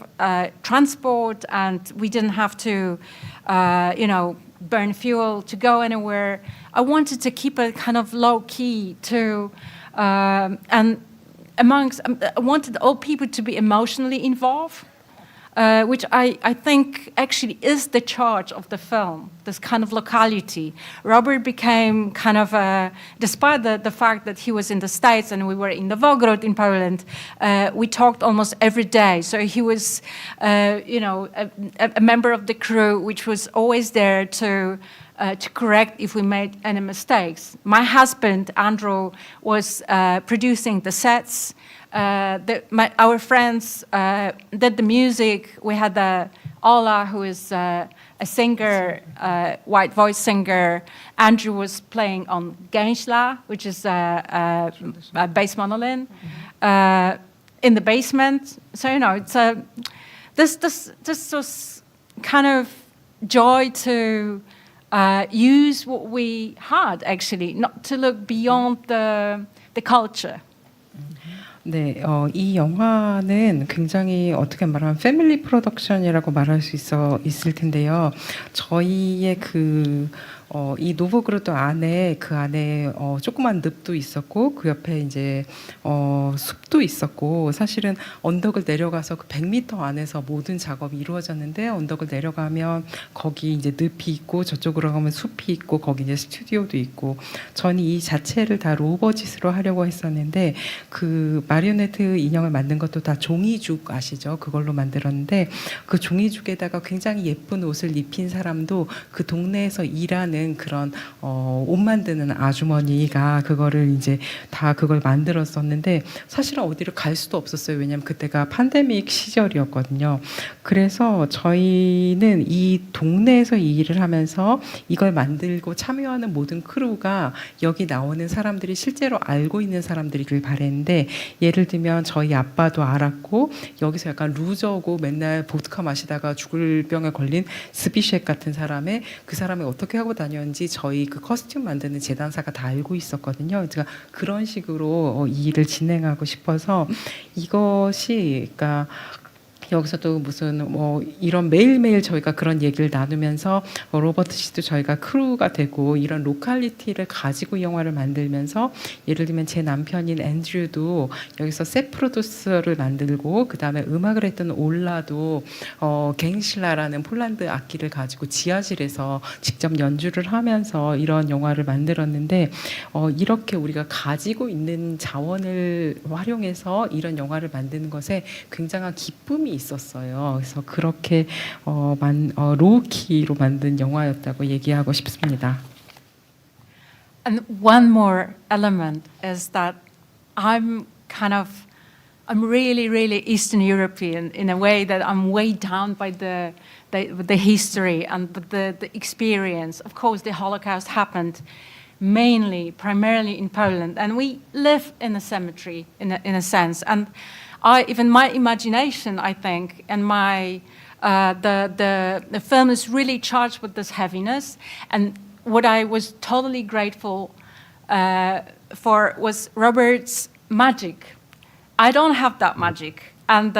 transport, and we didn't have to, burn fuel to go anywhere. I wanted to keep it kind of low key to, and I wanted all people to be emotionally involved, which I think actually is the charge of the film, this kind of locality. Robert became kind of, despite the fact that he was in the States and we were in Novgorod in Poland, we talked almost every day. So he was, a member of the crew, which was always there to correct if we made any mistakes. My husband, Andrew, was producing the sets. Our friends did the music. We had Ola, who is a singer, white voice singer. Andrew was playing on gęśla, which is a bass mandolin, in the basement. So it's this was kind of joy to use what we had, actually, not to look beyond the culture. 네, 이 영화는 굉장히 어떻게 말하면 패밀리 프로덕션이라고 말할 수 있을 텐데요. 저희의 이 노브그로드 안에 조그만 늪도 있었고 그 옆에 이제 숲도 있었고, 사실은 언덕을 내려가서 그 100m 안에서 모든 작업이 이루어졌는데, 언덕을 내려가면 거기 이제 늪이 있고 저쪽으로 가면 숲이 있고 거기 이제 스튜디오도 있고, 저는 이 자체를 다 로버짓으로 하려고 했었는데, 그 마리오네트 인형을 만든 것도 다 종이죽 아시죠? 그걸로 만들었는데, 그 종이죽에다가 굉장히 예쁜 옷을 입힌 사람도 그 동네에서 일하는 그런 옷 만드는 아주머니가 그거를 이제 다 그걸 만들었었는데, 사실은 어디를 갈 수도 없었어요. 왜냐하면 그때가 팬데믹 시절이었거든요. 그래서 저희는 이 동네에서 이 일을 하면서 이걸 만들고 참여하는 모든 크루가 여기 나오는 사람들이 실제로 알고 있는 사람들이길 바랬는데, 예를 들면 저희 아빠도 알았고, 여기서 약간 루저고 맨날 보드카 마시다가 죽을 병에 걸린 스비셰 같은 사람의 그 사람이 어떻게 하고 다녔는지 저희 그 커스튬 만드는 재단사가 다 알고 있었거든요. 제가 그런 식으로 이 일을 진행하고 싶어서, 이것이 그러니까 여기서도 무슨 이런 매일매일 저희가 그런 얘기를 나누면서 로버트 씨도 저희가 크루가 되고 이런 로컬리티를 가지고 영화를 만들면서, 예를 들면 제 남편인 앤드류도 여기서 셋 프로듀서를 만들고, 그 다음에 음악을 했던 올라도 갱실라라는 폴란드 악기를 가지고 지하실에서 직접 연주를 하면서 이런 영화를 만들었는데, 이렇게 우리가 가지고 있는 자원을 활용해서 이런 영화를 만드는 것에 굉장한 기쁨이 있었어요. 그래서 그렇게 로우키로 만든 영화였다고 얘기하고 싶습니다. And one more element is that I'm kind of I'm really, really Eastern European in a way that I'm weighed down by the history and the experience. Of course, the Holocaust happened primarily in Poland, and we live in a cemetery in a sense. And even my imagination, I think, and the film is really charged with this heaviness. And what I was totally grateful for was Robert's magic. I don't have that magic, and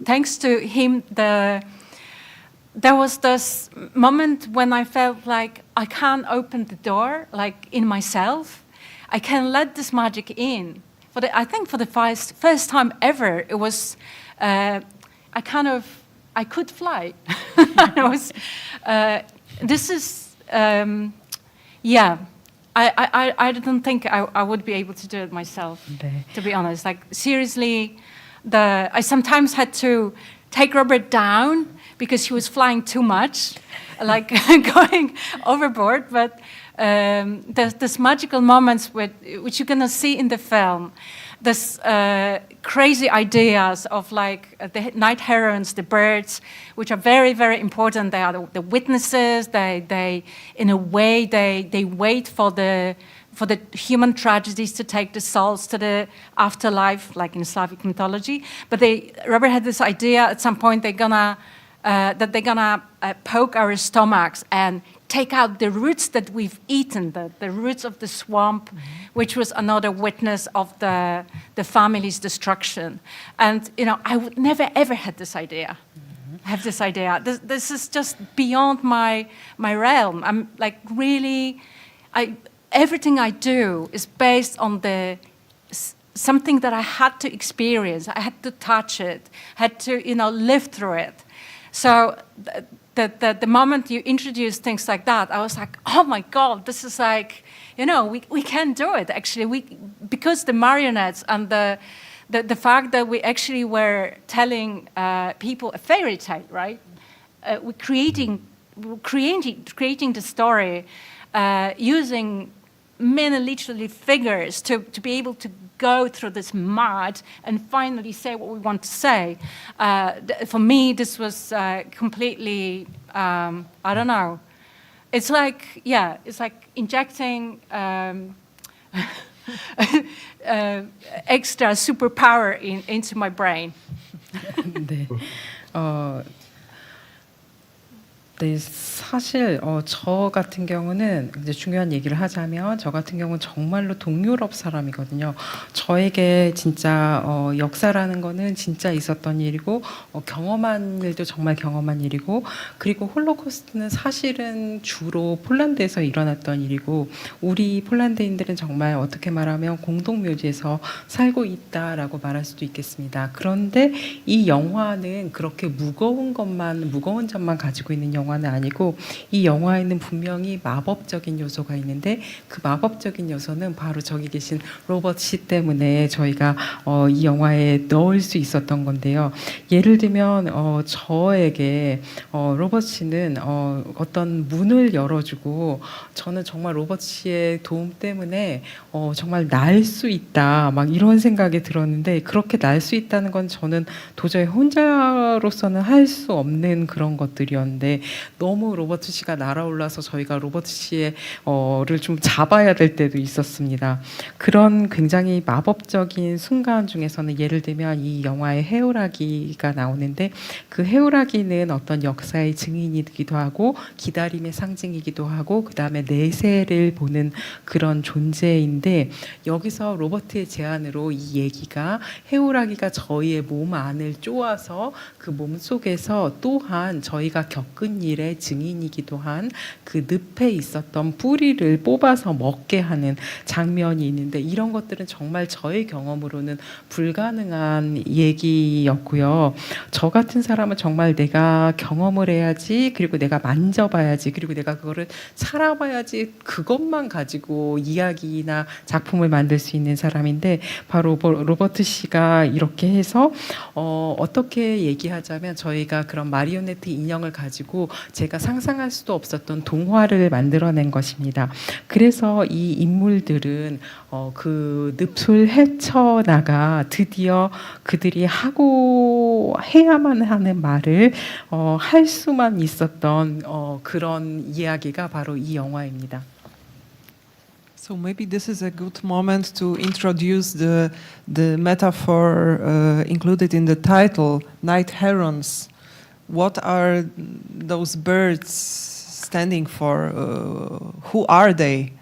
thanks to him, there was this moment when I felt like I can't open the door, like in myself. I can let this magic in. I think for the first time ever, it was I could fly. I didn't think I would be able to do it myself, to be honest. Like, seriously, I sometimes had to take Robert down because he was flying too much, like going overboard. But there's magical moments which you're going to see in the film. This crazy ideas of like the night herons, the birds, which are very, very important. They are the witnesses. They in a way, they wait for the human tragedies to take the souls to the afterlife, like in Slavic mythology. But Robert had this idea at some point they're gonna poke our stomachs and take out the roots that we've eaten, the roots of the swamp, which was another witness of the family's destruction. And I would never ever had this idea. Have this idea. This is just beyond my realm. I'm like really, everything I do is based on something that I had to experience. I had to touch it. Had to live through it. So the moment you introduce things like that, I was like, oh my God, this is like, we can do it actually. Because the marionettes and the fact that we actually were telling people a fairy tale, right? We're creating the story using many literally figures to be able to go through this mud and finally say what we want to say. For me, this was completely, I don't know. It's like injecting extra superpower into my brain. 네. 네, 사실 저 같은 경우는 이제 중요한 얘기를 하자면 저 같은 경우는 정말로 동유럽 사람이거든요. 저에게 진짜 역사라는 거는 진짜 있었던 일이고 경험한 일도 정말 경험한 일이고 그리고 홀로코스트는 사실은 주로 폴란드에서 일어났던 일이고 우리 폴란드인들은 정말 어떻게 말하면 공동묘지에서 살고 있다라고 말할 수도 있겠습니다. 그런데 이 영화는 그렇게 무거운 점만 가지고 있는 영화는 아니고 이 영화에는 분명히 마법적인 요소가 있는데 그 마법적인 요소는 바로 저기 계신 로버트 씨 때문에 저희가 이 영화에 넣을 수 있었던 건데요. 예를 들면 저에게 로버트 씨는 어떤 문을 열어주고 저는 정말 로버트 씨의 도움 때문에 정말 날 수 있다 막 이런 생각이 들었는데 그렇게 날 수 있다는 건 저는 도저히 혼자로서는 할 수 없는 그런 것들이었는데 너무 로버트 씨가 날아올라서 저희가 로버트 씨의 를 좀 잡아야 될 때도 있었습니다. 그런 굉장히 마법적인 순간 중에서는 예를 들면 이 영화의 해오라기가 나오는데 그 해오라기는 어떤 역사의 증인이기도 하고 기다림의 상징이기도 하고 그 다음에 내세를 보는 그런 존재인데 여기서 로버트의 제안으로 이 얘기가 해오라기가 저희의 몸 안을 쪼아서 그 몸 속에서 또한 저희가 겪은 일의 증인이기도 한 그 늪에 있었던 뿌리를 뽑아서 먹게 하는 장면이 있는데 이런 것들은 정말 저의 경험으로는 불가능한 얘기였고요. 저 같은 사람은 정말 내가 경험을 해야지 그리고 내가 만져봐야지 그리고 내가 그거를 살아봐야지 그것만 가지고 이야기나 작품을 만들 수 있는 사람인데 바로 로버트 씨가 이렇게 해서 어떻게 얘기하자면 저희가 그런 마리오네트 인형을 가지고 제가 상상할 수도 없었던 동화를 만들어낸 것입니다. 그래서 이 인물들은 그 늪을 헤쳐나가 드디어 그들이 하고 해야만 하는 말을 할 수만 있었던 그런 이야기가 바로 이 영화입니다. So maybe this is a good moment to introduce the metaphor included in the title, night herons. What are those birds standing for? Who are they?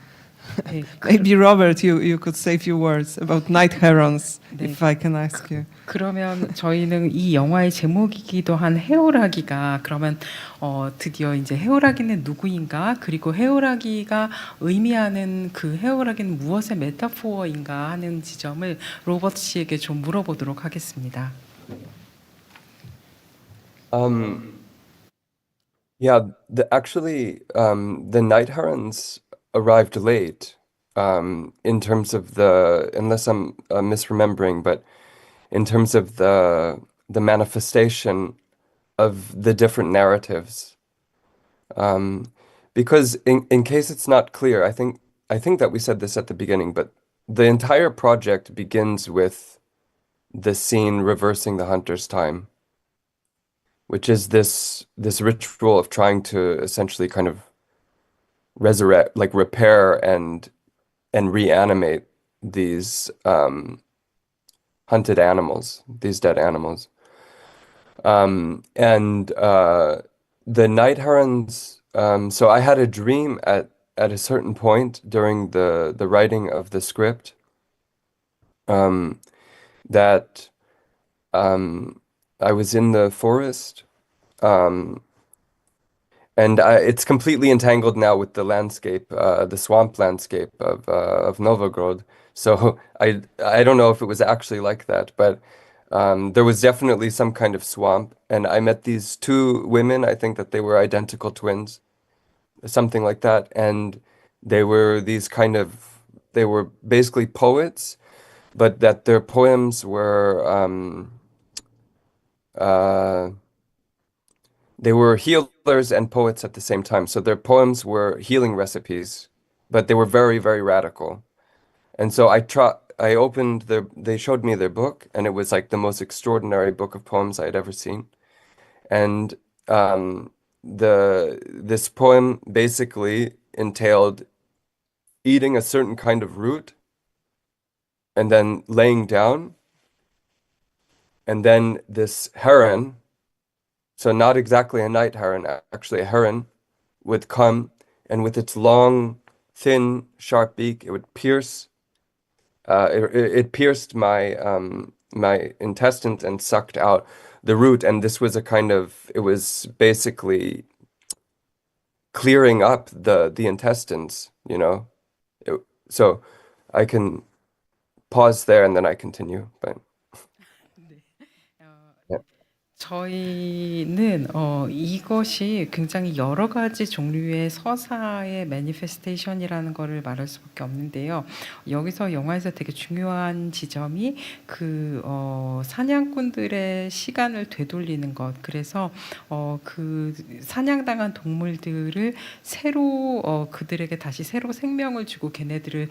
네, Maybe Robert, you could say a few words about night herons, 네. if I can ask you. 그러면 저희는 이 영화의 제목이기도 한 해오라기가 그러면 드디어 이제 해오라기는 누구인가 그리고 해오라기가 의미하는 그 해오라기는 무엇의 메타포어인가 하는 지점을 로버트 씨에게 좀 물어보도록 하겠습니다. Yeah, actually, the night herons arrived late in terms of unless I'm misremembering, but in terms of the manifestation of the different narratives. Because in case it's not clear, I think that we said this at the beginning, but the entire project begins with the scene reversing the hunter's time, which is this ritual of trying to essentially kind of resurrect, like repair and reanimate these hunted animals, these dead animals. The night herons, so I had a dream at a certain point during the writing of the script that I was in the forest, and it's completely entangled now with the landscape, the swamp landscape of Novogrod. So I don't know if it was actually like that, but there was definitely some kind of swamp, and I met these two women. I think that they were identical twins, something like that, and they were they were basically poets, but that their poems were they were healers and poets at the same time. So their poems were healing recipes, but they were very, very radical. And so I opened they showed me their book, and it was like the most extraordinary book of poems I had ever seen. And this poem basically entailed eating a certain kind of root and then laying down, and then this heron, so not exactly a night heron, actually a heron, would come, and with its long, thin, sharp beak, it would pierce. It pierced my my intestines and sucked out the root, and this was it was basically clearing up the intestines, you know. So I can pause there and then I continue. But 저희는 이것이 굉장히 여러 가지 종류의 서사의 매니페스테이션이라는 것을 말할 수밖에 없는데요. 여기서 영화에서 되게 중요한 지점이 그 사냥꾼들의 시간을 되돌리는 것. 그래서 그 사냥당한 동물들을 새로 그들에게 다시 새로 생명을 주고 걔네들을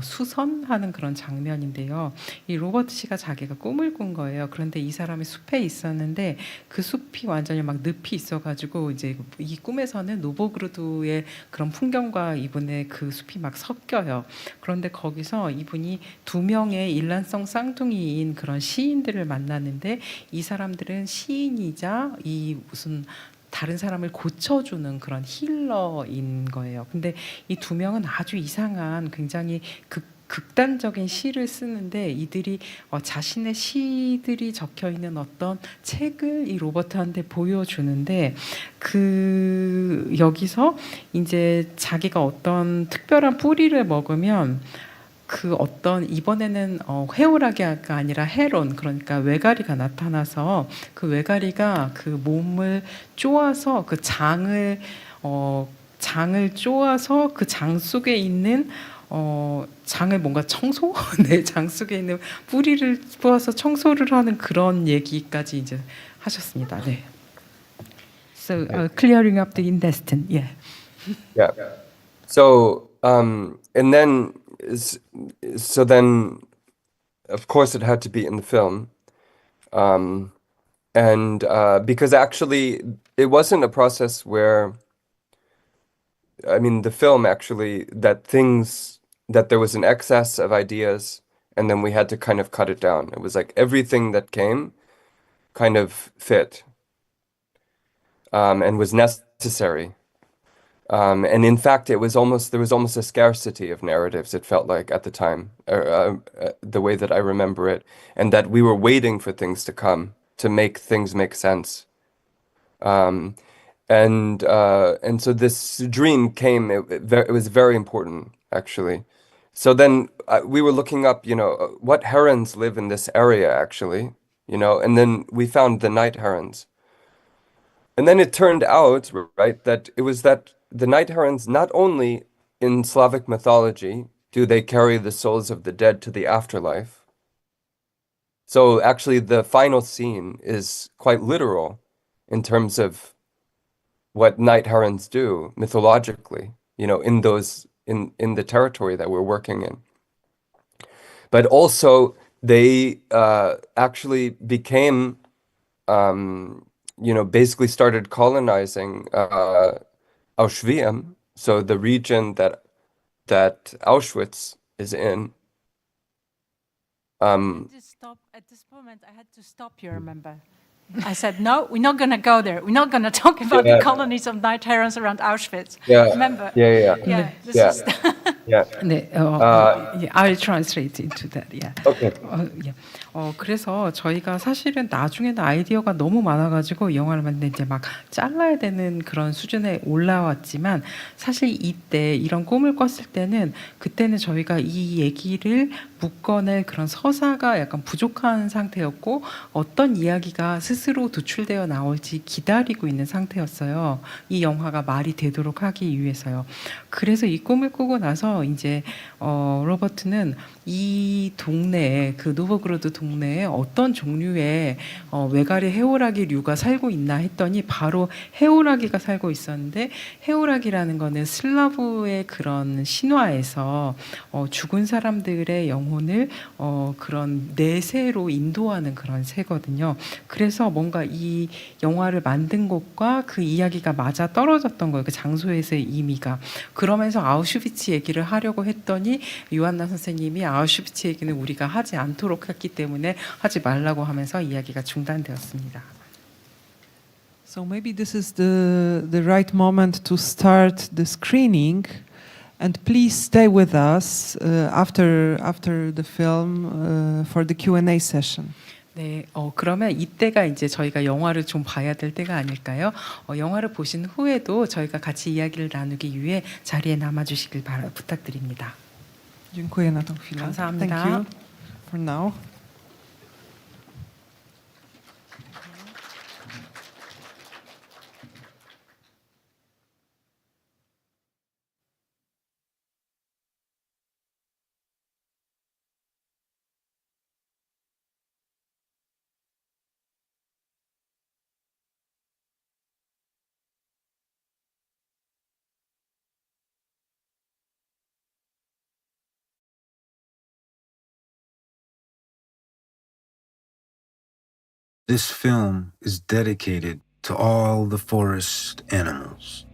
수선하는 그런 장면인데요. 이 로버트 씨가 자기가 꿈을 꾼 거예요. 그런데 이 사람이 숲에 있었는데 그 숲이 완전히 막 늪이 있어가지고 이제 이 꿈에서는 노보그르드의 그런 풍경과 이분의 그 숲이 막 섞여요. 그런데 거기서 이분이 두 명의 일란성 쌍둥이인 그런 시인들을 만나는데 이 사람들은 시인이자 이 무슨 다른 사람을 고쳐주는 그런 힐러인 거예요. 근데 이 두 명은 아주 이상한 굉장히 극단적인 시를 쓰는데 이들이 자신의 시들이 적혀 있는 어떤 책을 이 로버트한테 보여주는데 그 여기서 이제 자기가 어떤 특별한 뿌리를 먹으면 그 어떤 이번에는 해오라기가 아니라 헤론 그러니까 외가리가 나타나서 그 외가리가 그 몸을 쪼아서 그 장을 쪼아서 그 장 속에 있는 장을 뭔가 청소? 네, 장 속에 있는 뿌리를 뽑아서 청소를 하는 그런 얘기까지 이제 하셨습니다. 네. So clearing up the intestine, yeah. Yeah. So and then so then of course it had to be in the film. And because actually it wasn't a process where, I mean, the film actually, that there was an excess of ideas and then we had to kind of cut it down. It was like everything that came kind of fit and was necessary. And in fact, there was almost a scarcity of narratives, it felt like at the time, the way that I remember it, and that we were waiting for things to come to make things make sense. And so this dream came, it was very important, actually. So then we were looking up, what herons live in this area, actually, and then we found the night herons. And then it turned out, right, that it was that the night herons, not only in Slavic mythology do they carry the souls of the dead to the afterlife. So actually the final scene is quite literal in terms of what night herons do mythologically, in the territory that we're working in. But also they actually became, basically started colonizing Auschwitz, so the region that Auschwitz is in. At this moment, I had to stop you, remember? I said, no, we're not going to go there. We're not going to talk about the colonies of night herons around Auschwitz. Yeah. Remember? Yeah. This Yeah. is Yeah. 네, yeah, I'll translate into that. Yeah. Okay. Yeah. 그래서 저희가 사실은 나중에는 아이디어가 너무 많아가지고 영화를 만드는데 이제 막 잘라야 되는 그런 수준에 올라왔지만 사실 이때 이런 꿈을 꿨을 때는 그때는 저희가 이 얘기를 묶어낼 그런 서사가 약간 부족한 상태였고 어떤 이야기가 스스로 도출되어 나올지 기다리고 있는 상태였어요. 이 영화가 말이 되도록 하기 위해서요. 그래서 이 꿈을 꾸고 나서 이제 로버트는 이 동네에 그 노보그로드 동네에 어떤 종류의 외가리 해오라기류가 살고 있나 했더니 바로 해오라기가 살고 있었는데 해오라기라는 거는 슬라브의 그런 신화에서 죽은 사람들의 영혼을 그런 내세로 인도하는 그런 새거든요. 그래서 뭔가 이 영화를 만든 것과 그 이야기가 맞아 떨어졌던 거예요. 그 장소에서의 의미가. 그러면서 아우슈비츠 얘기를 하려고 했더니 요한나 선생님이 아우슈비츠 얘기는 우리가 하지 않도록 했기 때문에 하지 말라고 하면서 이야기가 중단되었습니다. So maybe this is the right moment to start the screening, and please stay with us after the film for the Q&A session. 네, 그러면 이때가 이제 저희가 영화를 좀 봐야 될 때가 아닐까요? 영화를 보신 후에도 저희가 같이 이야기를 나누기 위해 자리에 남아주시길 부탁드립니다. dziękuję na tą chwilę. 감사합니다. Thank you for now. This film is dedicated to all the forest animals.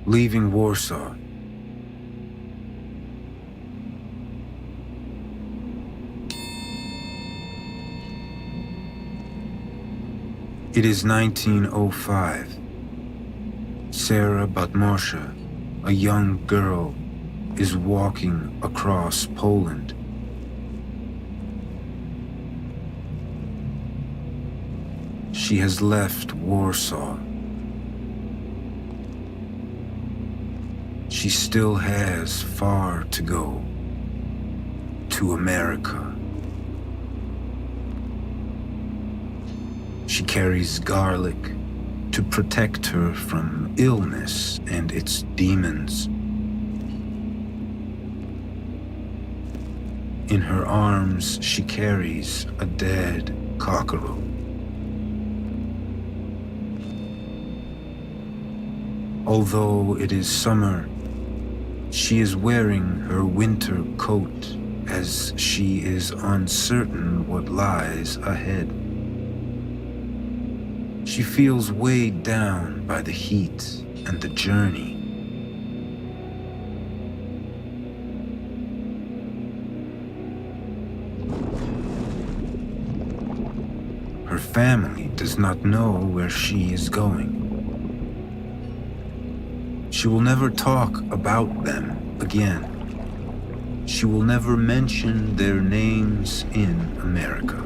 Leaving Warsaw, it is 1905. Sarah Batmosha, a young girl, is walking across Poland. She has left Warsaw. She still has far to go to America. She carries garlic to protect her from illness and its demons. In her arms, she carries a dead cockerel. Although it is summer, she is wearing her winter coat as she is uncertain what lies ahead. She feels weighed down by the heat and the journey. Her family does not know where she is going. She will never talk about them again. She will never mention their names in America.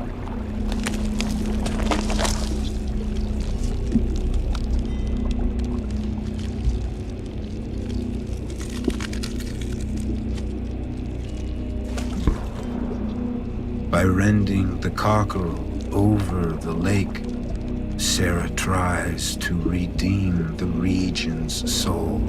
By rending the cockerel over the lake, Sarah tries to redeem the region's soul.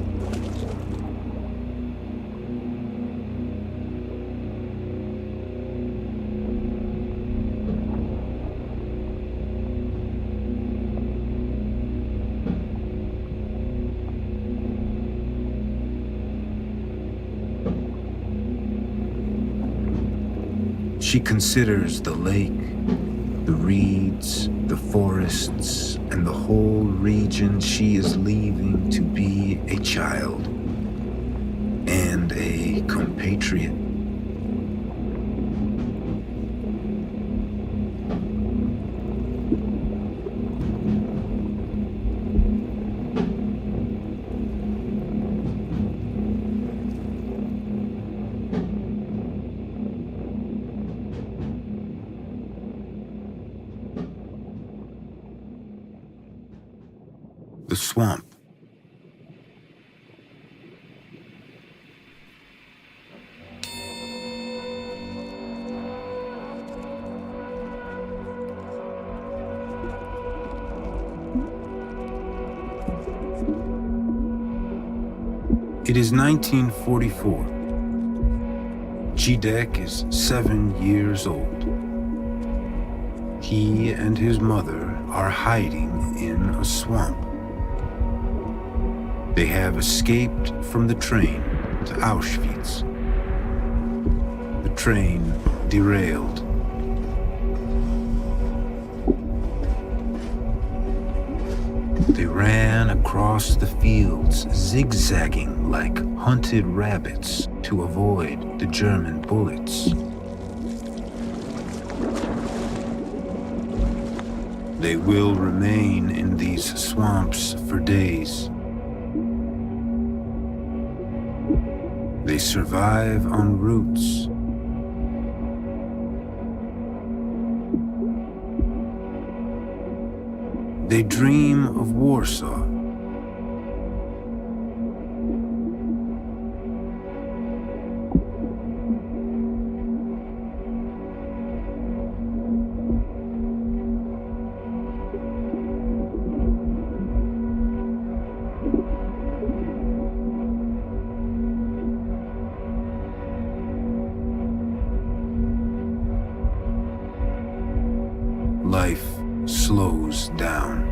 She considers the lake, the reeds, the forests, and the whole region she is leaving to be a child and a compatriot. The swamp. It is 1944. Jidek is 7 years old. He and his mother are hiding in a swamp. They have escaped from the train to Auschwitz. The train derailed. They ran across the fields, zigzagging like hunted rabbits to avoid the German bullets. They will remain in these swamps for days. They survive on roots. They dream of Warsaw. Life slows down.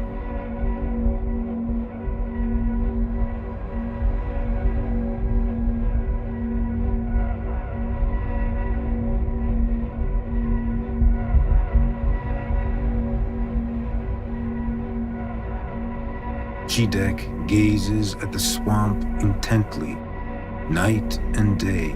Jidek gazes at the swamp intently, night and day.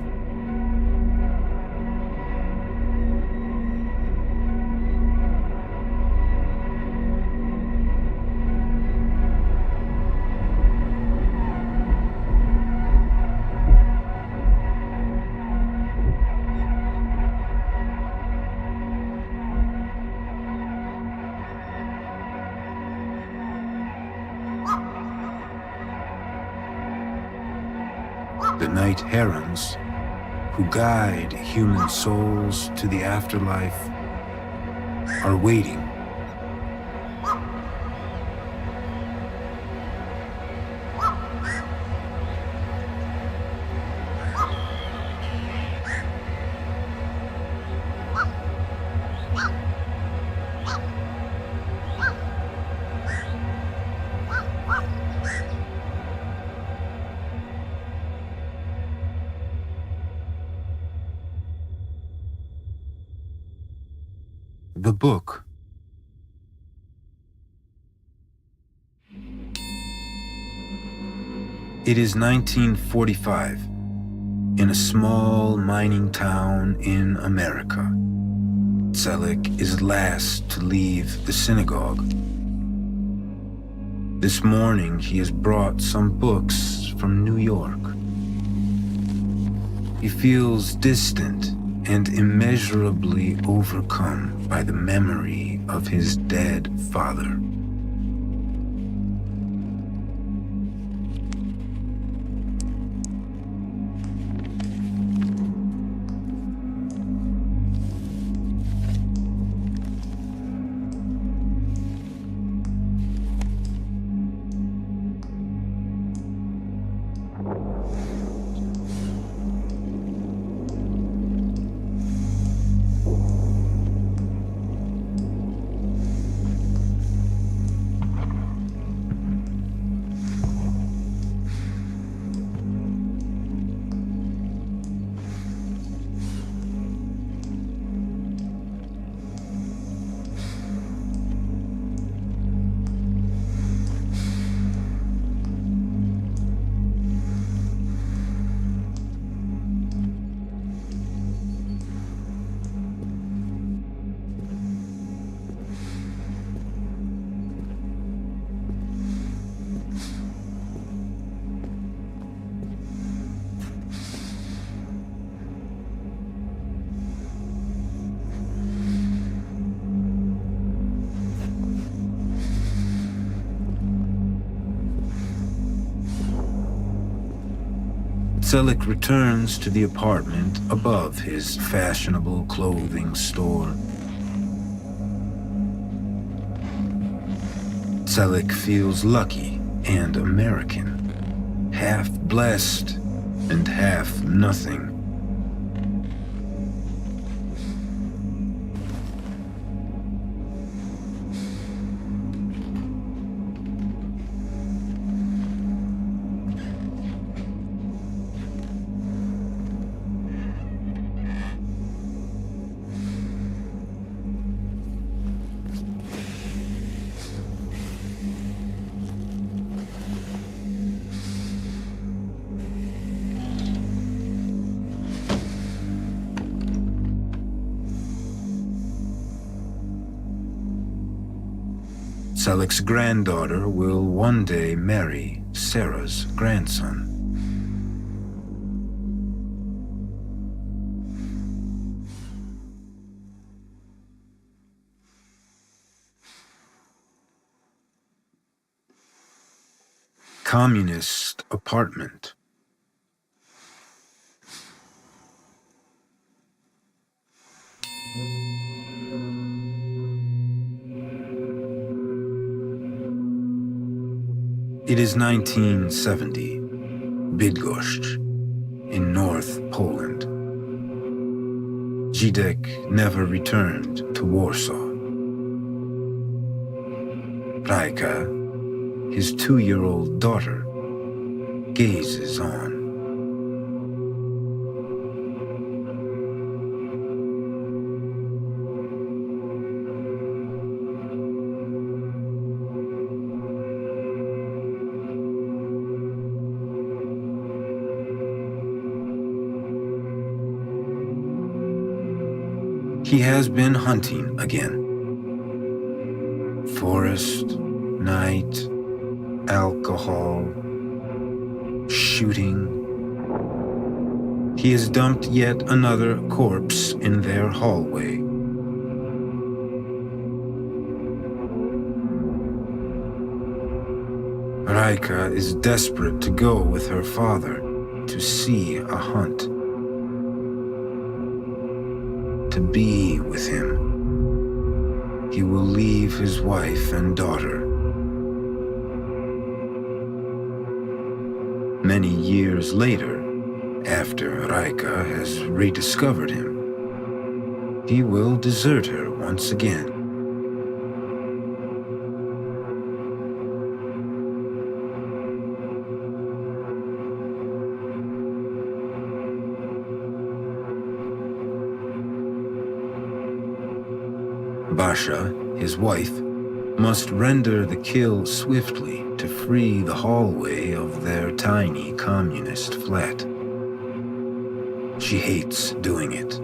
The night herons, who guide human souls to the afterlife, are waiting. the book. It is 1945 in a small mining town in America. Zelig is last to leave the synagogue. This morning he has brought some books from New York. He feels distant and immeasurably overcome by the memory of his dead father. Zelig returns to the apartment above his fashionable clothing store. Zelig feels lucky and American, half blessed and half nothing. Zelig's granddaughter will one day marry Sarah's grandson. Communist apartment. It is 1970, Bydgoszcz, in North Poland. Zidek never returned to Warsaw. Rajka, his 2-year-old daughter, gazes on. He has been hunting again. Forest, night, alcohol, shooting. He has dumped yet another corpse in their hallway. Rajka is desperate to go with her father to see a hunt. To be with him. He will leave his wife and daughter. Many years later, after Rajka has rediscovered him, he will desert her once again. Basha, his wife, must render the kill swiftly to free the hallway of their tiny communist flat. She hates doing it.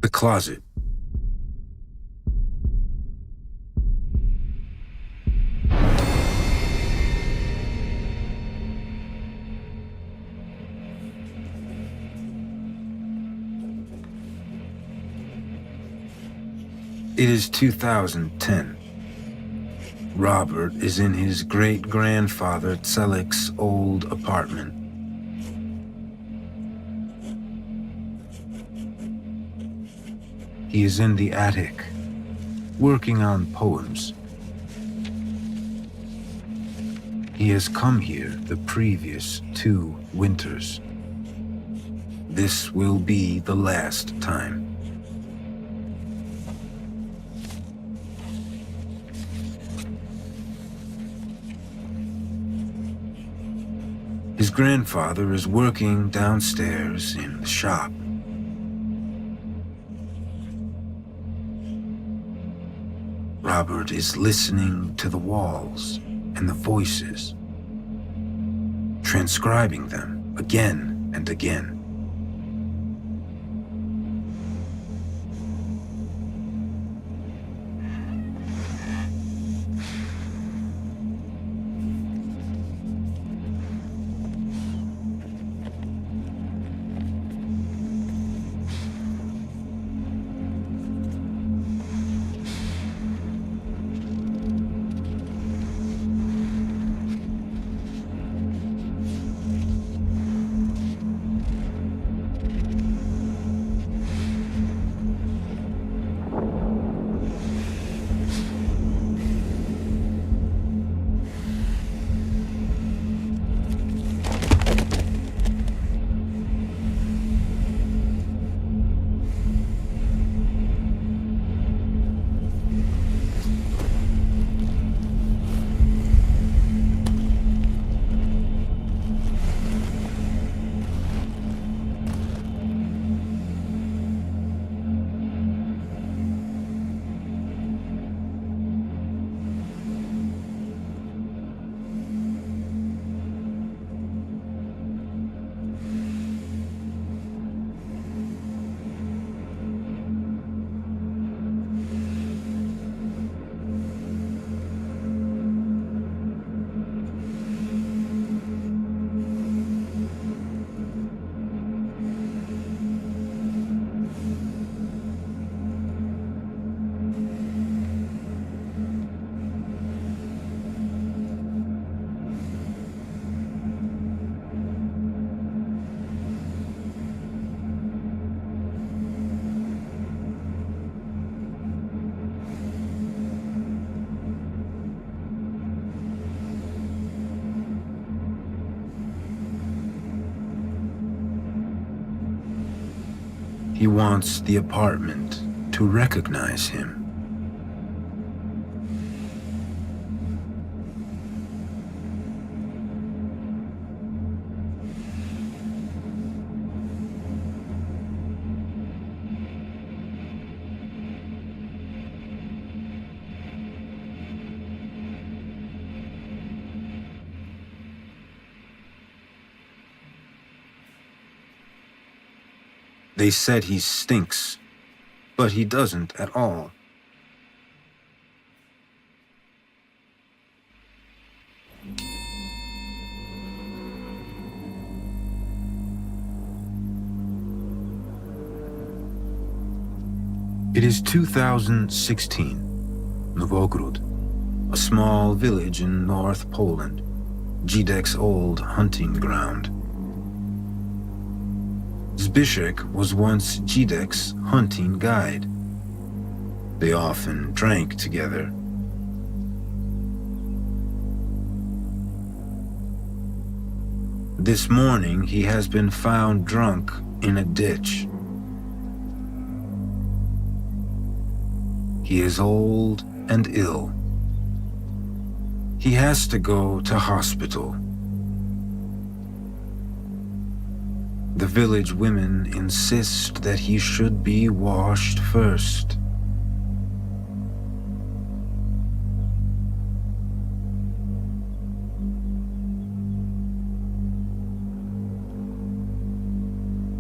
The closet. It is 2010. Robert is in his great-grandfather Tselik's old apartment. He is in the attic, working on poems. He has come here the previous 2 winters. This will be the last time. His grandfather is working downstairs in the shop. Robert is listening to the walls and the voices, transcribing them again and again. He wants the apartment to recognize him. They said he stinks, but he doesn't at all. It is 2016, Nowogród, a small village in North Poland, Zbigniew's old hunting ground. Zbyszek was once Zbigniew's hunting guide. They often drank together. This morning he has been found drunk in a ditch. He is old and ill. He has to go to hospital. The village women insist that he should be washed first.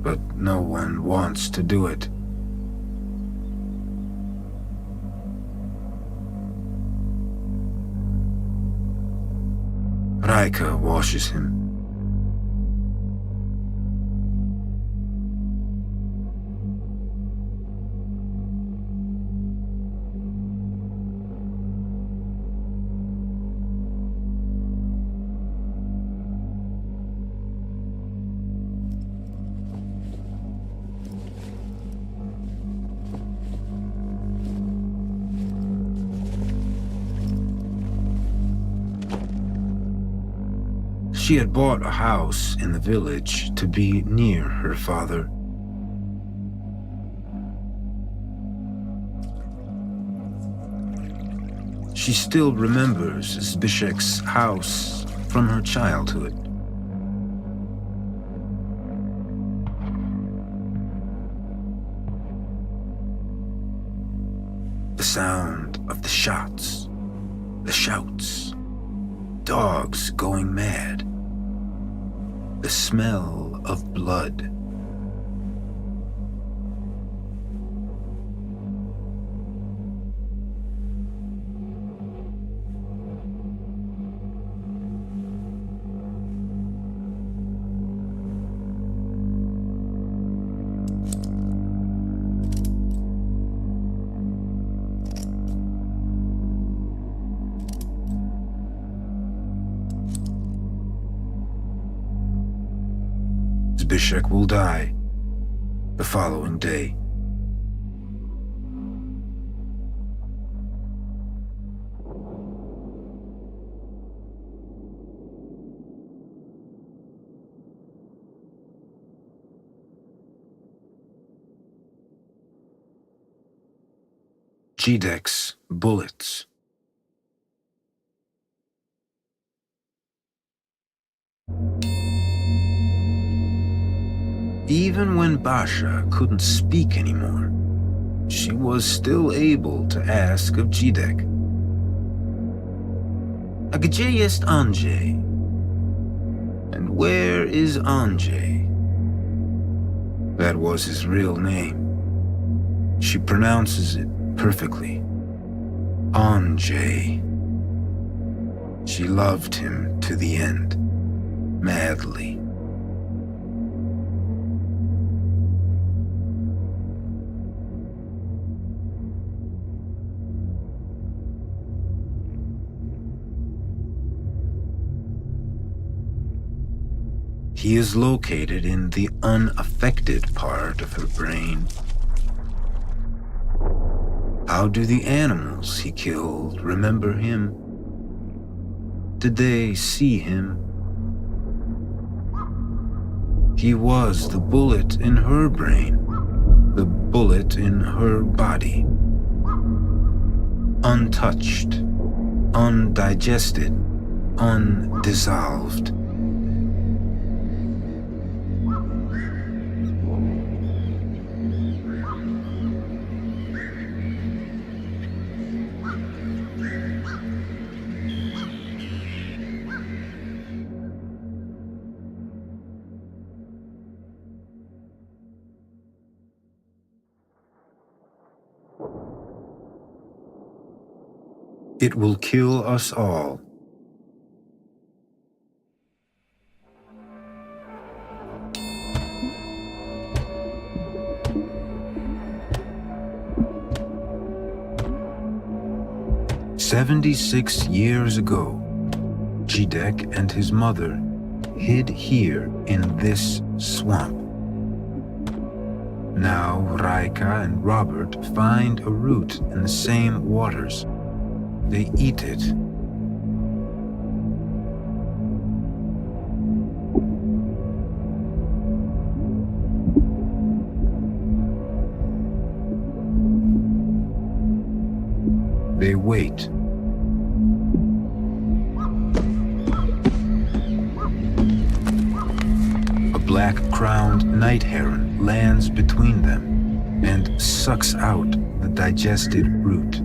But no one wants to do it. Rajka washes him. She had bought a house in the village to be near her father. She still remembers Zbyszek's house from her childhood. The sound of the shots, the shouts, dogs going mad. The smell of blood. Zbyszek will die the following day. Jidek's bullets. Even when Basha couldn't speak anymore, she was still able to ask of Jidek. A gdzie jest Andrzej? And where is Andrzej? That was his real name. She pronounces it perfectly. Andrzej. She loved him to the end, madly. He is located in the unaffected part of her brain. How do the animals he killed remember him? Did they see him? He was the bullet in her brain, the bullet in her body. Untouched, undigested, undissolved. It will kill us all. "76 years ago, Jidek and his mother hid here in this swamp. Now Rajka and Robert find a root in the same waters. They eat it. They wait. A black-crowned night heron lands between them and sucks out the digested root.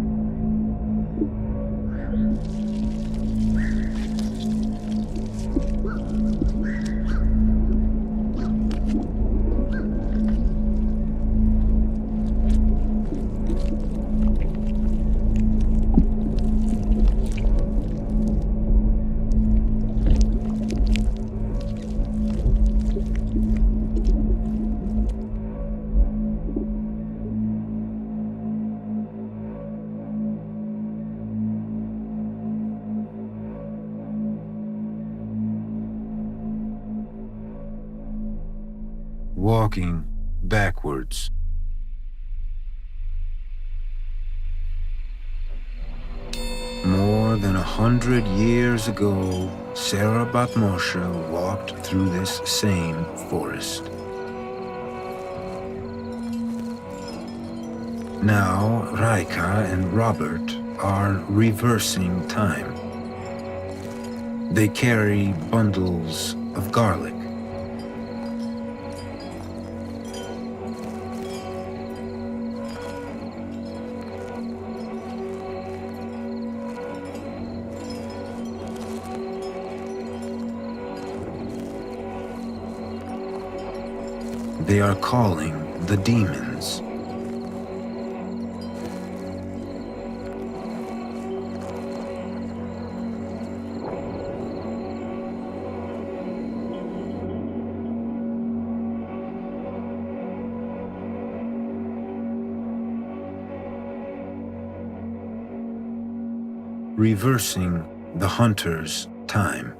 Walking backwards. More than 100 years ago, Sarah Batmoshe walked through this same forest. Now, Raika and Robert are reversing time. They carry bundles of garlic. They are calling the demons. Reversing the hunter's time.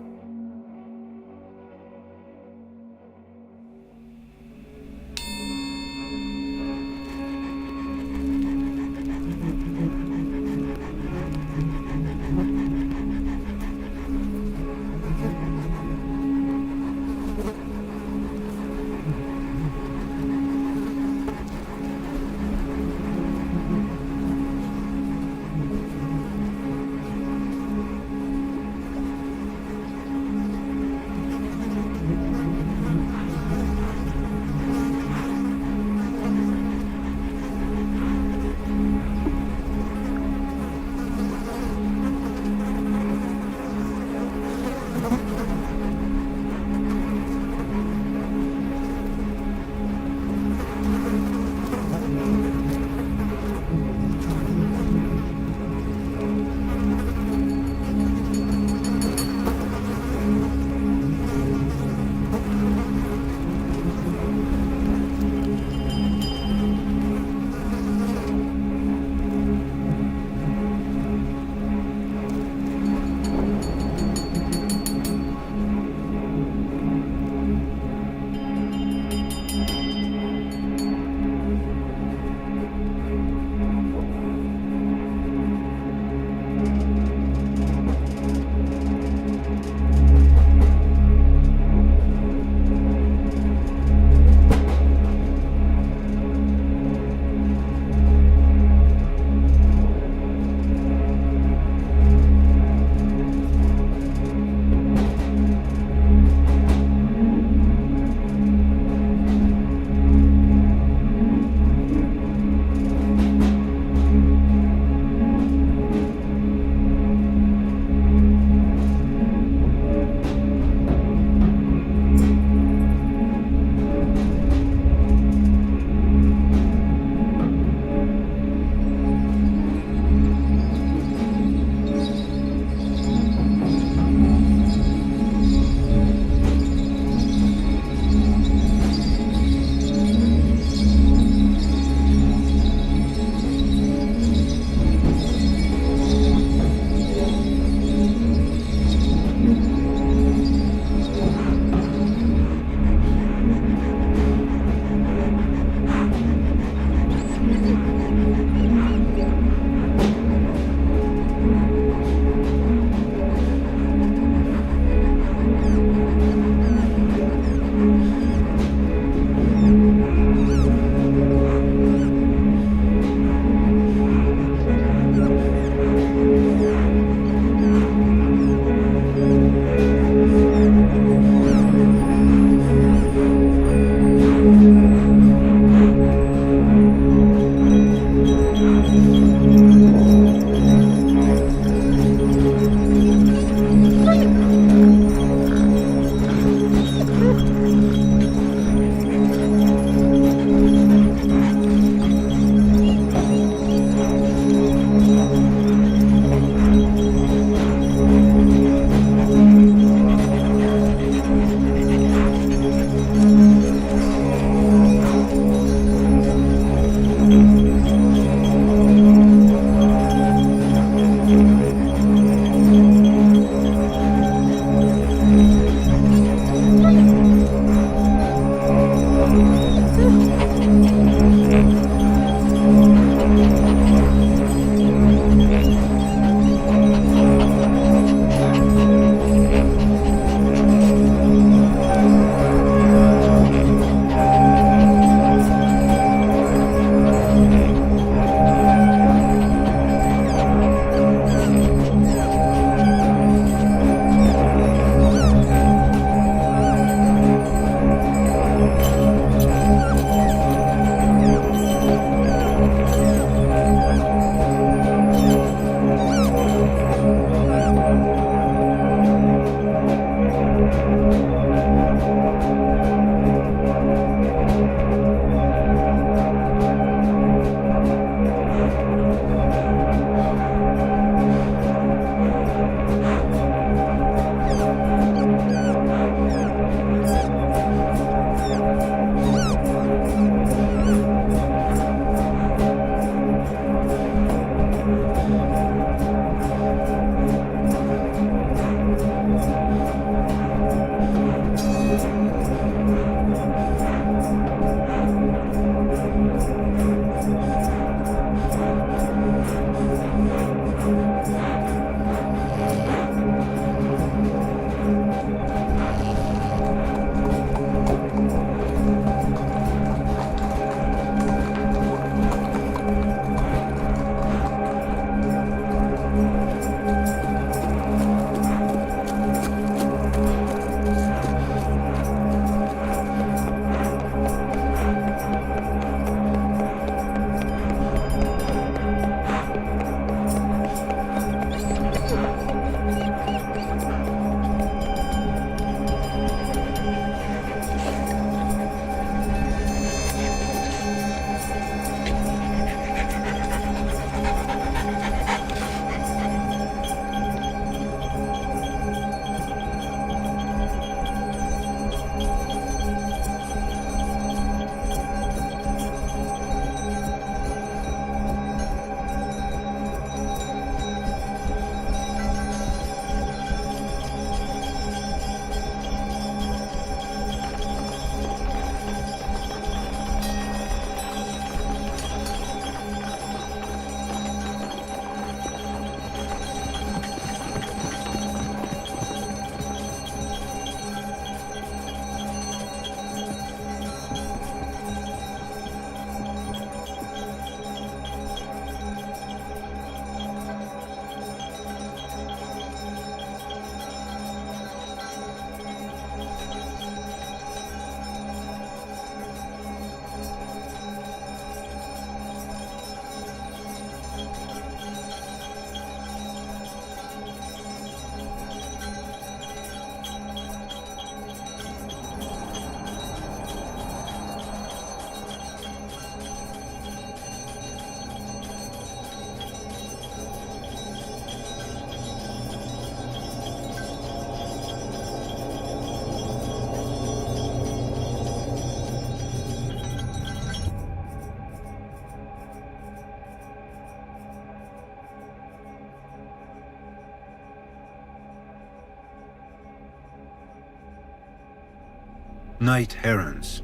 Night herons.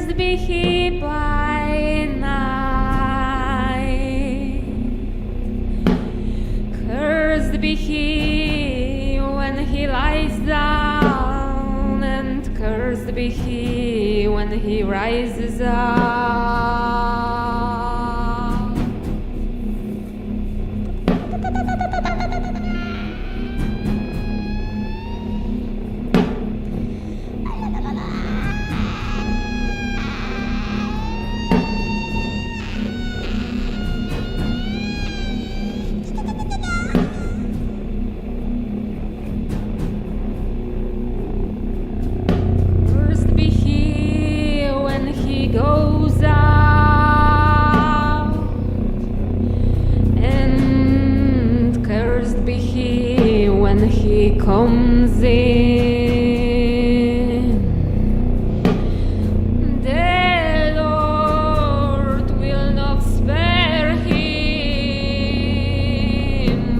Cursed be he by night, cursed be he when he lies down, and cursed be he when he rises up. Cursed be he when he goes out, and cursed be he when he comes in. The Lord will not spare him,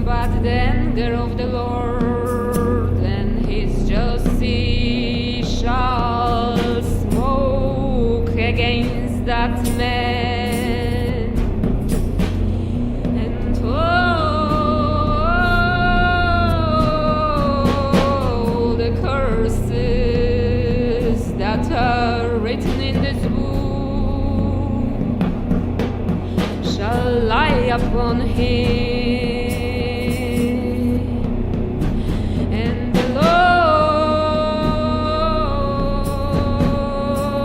but the anger of the Lord and his jealousy shall smoke against that man. And all the curses that are written in this book shall lie upon him. And the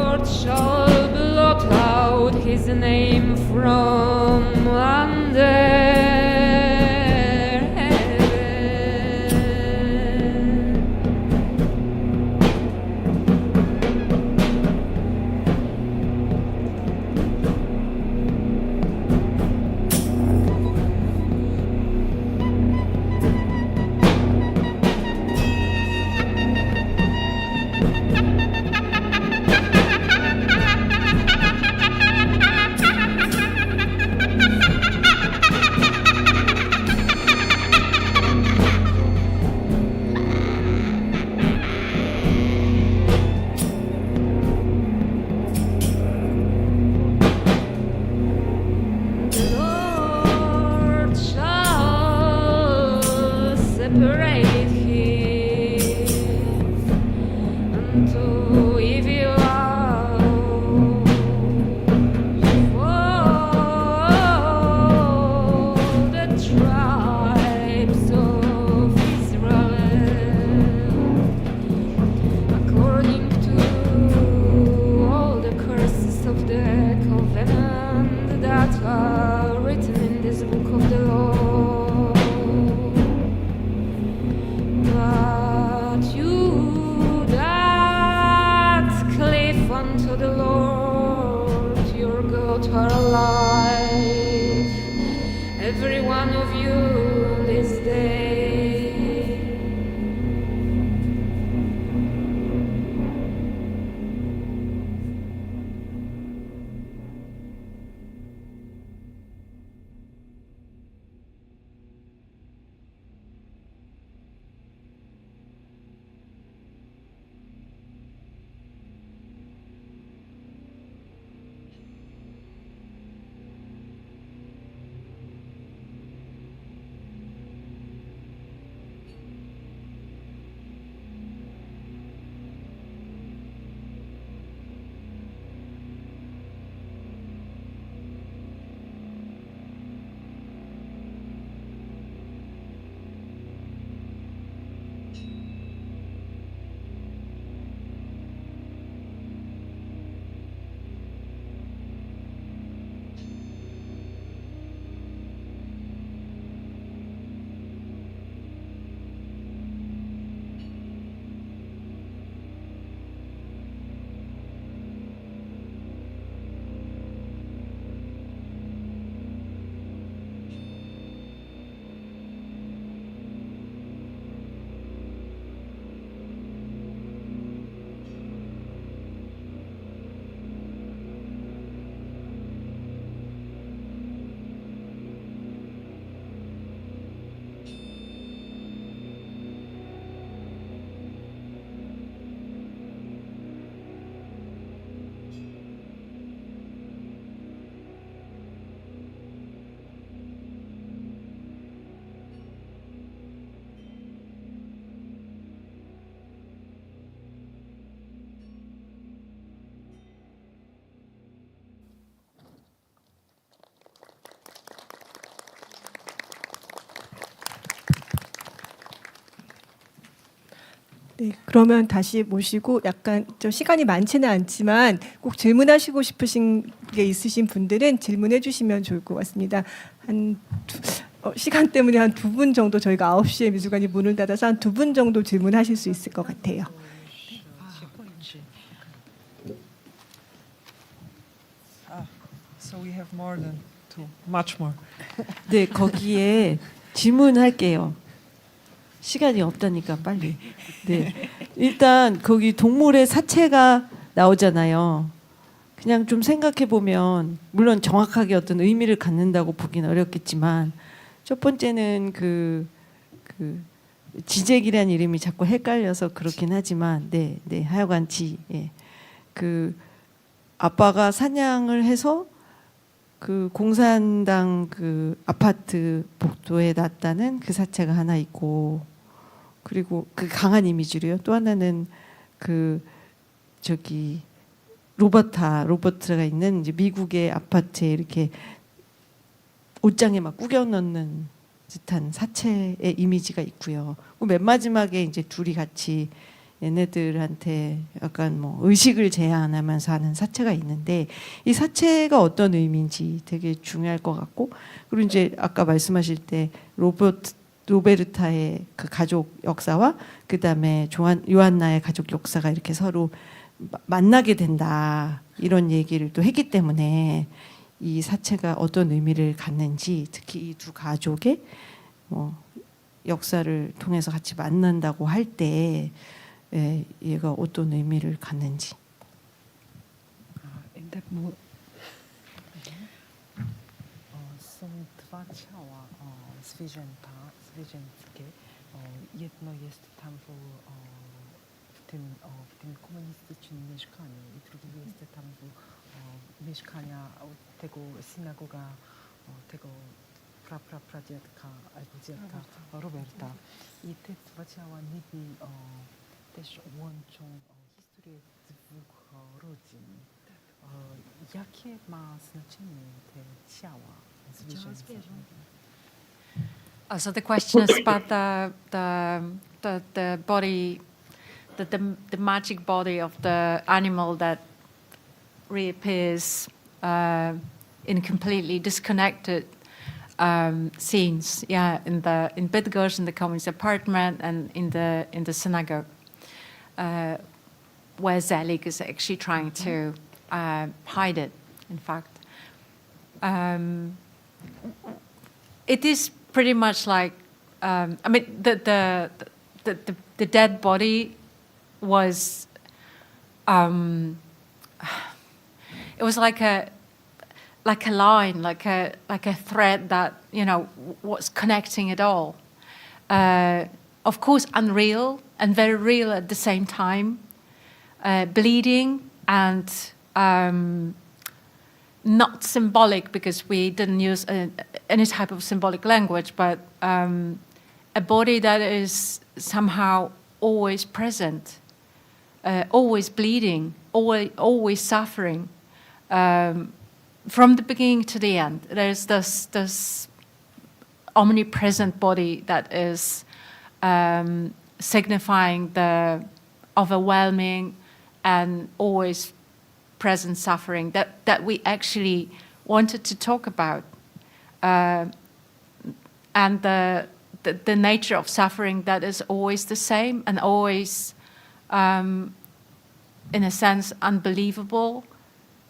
Lord shall blot out his name from under heaven. The Lord shall separate him unto evil hours. All the tribes of Israel, according to all the curses of the covenant that are written in this book of the law. But you that cleave unto the Lord your God are alive, every one of you this day. 네, 그러면 다시 모시고 약간 좀 시간이 많지는 않지만 꼭 질문하시고 싶으신 게 있으신 분들은 질문해 주시면 좋을 것 같습니다. 시간 때문에 한 2분 정도 저희가 9시에 미술관이 문을 닫아서 한 2분 정도 질문하실 수 있을 것 같아요. So we have more than two, much more. 네, 거기에 질문할게요. 시간이 없다니까 빨리. 네, 일단 거기 동물의 사체가 나오잖아요. 그냥 좀 생각해 보면 물론 정확하게 어떤 의미를 갖는다고 보긴 어렵겠지만 첫 번째는 그 지젝이라는 이름이 자꾸 헷갈려서 그렇긴 하지만 네, 하여간 예. 그 아빠가 사냥을 해서 그 공산당 그 아파트 복도에 놨다는 그 사체가 하나 있고, 그리고 그 강한 이미지로요. 또 하나는 그 저기 로버트가 있는 이제 미국의 아파트에 이렇게 옷장에 막 구겨 넣는 듯한 사체의 이미지가 있고요. 맨 마지막에 이제 둘이 같이 얘네들한테 약간 뭐 의식을 제한하면서 하는 사체가 있는데, 이 사체가 어떤 의미인지 되게 중요할 것 같고, 그리고 이제 아까 말씀하실 때 로베르타의 그 가족 역사와 그 다음에 요한나의 가족 역사가 이렇게 서로 만나게 된다 이런 얘기를 또 했기 때문에 이 사체가 어떤 의미를 갖는지, 특히 이 두 가족의 뭐 역사를 통해서 같이 만난다고 할 때 얘가 어떤 의미를 갖는지. Są dwa ciała zwierzęskie. Jedno jest tam w tym komunistycznym mieszkaniu i drugie jest tam mieszkania tego synagoga tego pradziadka albo dziadka Roberta. I te dwa ciała niby też łączą historię dwóch rodzin. Jakie ma znaczenie te ciała zwierzęce? So the question is about the body, the magic body of the animal that reappears in completely disconnected scenes. Yeah, in Bidgosh, in the communist apartment, and in the synagogue, where Zelig is actually trying to hide it. In fact, it is pretty much like I mean the dead body was it was like a line, like a thread that, you know, was connecting it all. Of course, unreal and very real at the same time, bleeding and not symbolic because we didn't use any type of symbolic language, but a body that is somehow always present, always bleeding, always suffering. From the beginning to the end, there's this omnipresent body that is signifying the overwhelming and always present suffering that we actually wanted to talk about, and the nature of suffering that is always the same and always, in a sense, unbelievable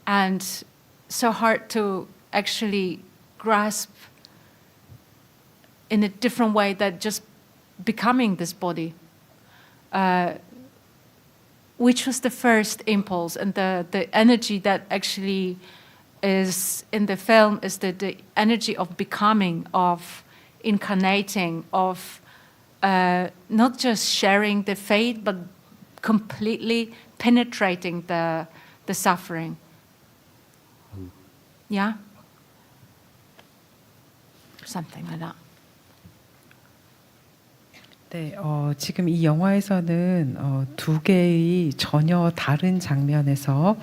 and so hard to actually grasp in a different way than just becoming this body, which was the first impulse. And the energy that actually is in the film is the energy of becoming, of incarnating, of not just sharing the fate, but completely penetrating the suffering. Yeah? Something like that. 네, 지금 이 영화에서는 두 개의 전혀 다른 장면에서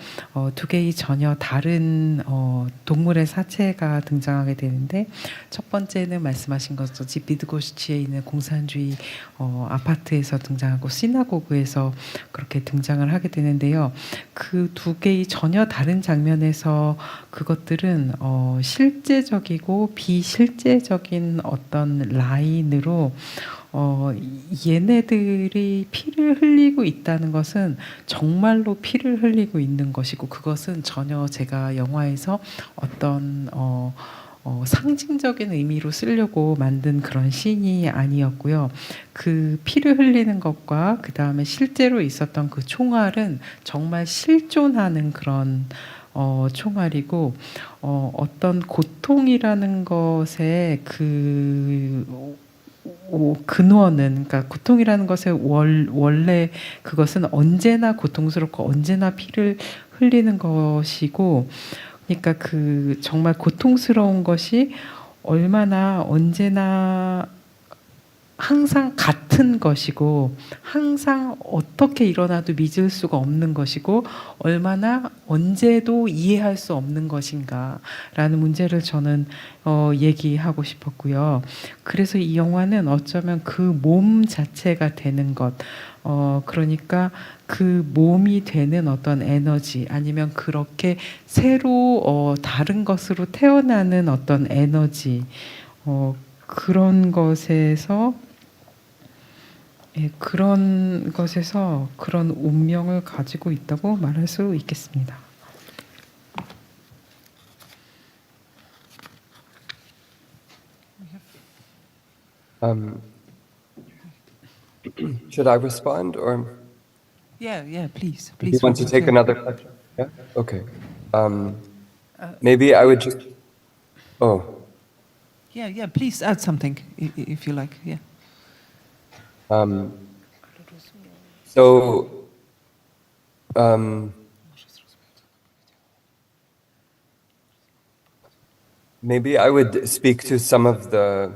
두 개의 전혀 다른 동물의 사체가 등장하게 되는데, 첫 번째는 말씀하신 것처럼 비드고시치에 있는 공산주의 아파트에서 등장하고 시나고그에서 그렇게 등장을 하게 되는데요. 그 두 개의 전혀 다른 장면에서 그것들은 실제적이고 비실제적인 어떤 라인으로 얘네들이 피를 흘리고 있다는 것은 정말로 피를 흘리고 있는 것이고, 그것은 전혀 제가 영화에서 어떤 상징적인 의미로 쓰려고 만든 그런 씬이 아니었고요. 그 피를 흘리는 것과 그 다음에 실제로 있었던 그 총알은 정말 실존하는 그런 총알이고, 어떤 고통이라는 것의 근원은, 그러니까 고통이라는 것의 원래 그것은 언제나 고통스럽고 언제나 피를 흘리는 것이고, 그러니까 그 정말 고통스러운 것이 얼마나 언제나 항상 같은 것이고, 항상 어떻게 일어나도 믿을 수가 없는 것이고, 얼마나 언제도 이해할 수 없는 것인가라는 문제를 저는 얘기하고 싶었고요. 그래서 이 영화는 어쩌면 그 몸 자체가 되는 것, 그러니까 그 몸이 되는 어떤 에너지, 아니면 그렇게 새로 다른 것으로 태어나는 어떤 에너지, 그런 것에서 그런 운명을 가지고 있다고 말할 수 있겠습니다. Should I respond, or Yeah, please. do you want to take another question? Yeah. Okay. Maybe I would just. Oh. Yeah, please add something if you like. Yeah. So, maybe I would speak to some of the.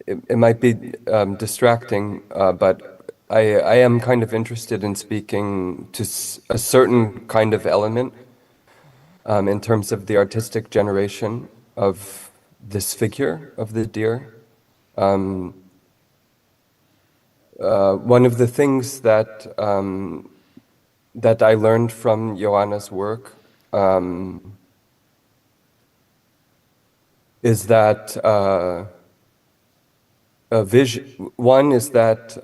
It might be distracting, but I am kind of interested in speaking to a certain kind of element in terms of the artistic generation of this figure of the deer. One of the things that that I learned from Joanna's work is that one is that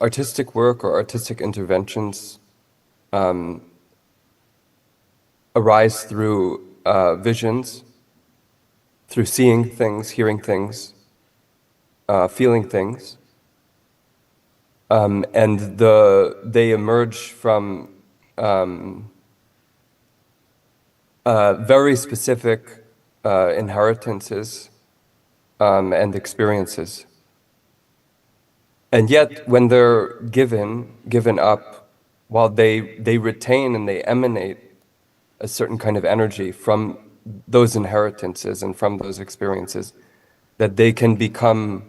artistic work or artistic interventions arise through visions, through seeing things, hearing things, feeling things, and they emerge from very specific inheritances and experiences. And yet, when they're given up, while they retain and they emanate a certain kind of energy from those inheritances and from those experiences, that they can become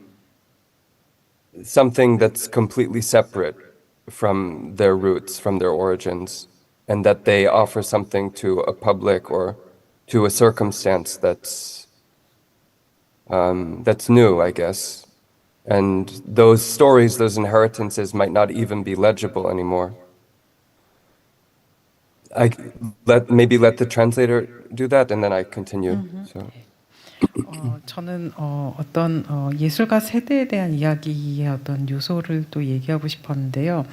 something that's completely separate from their roots, from their origins, and that they offer something to a public or to a circumstance that's new, I guess. And those stories, those inheritances might not even be legible anymore. Maybe let the translator do that, and then I continue. So. 저는 어떤 예술가 세대에 대한 이야기의 어떤 요소를 또 얘기하고 싶었는데요.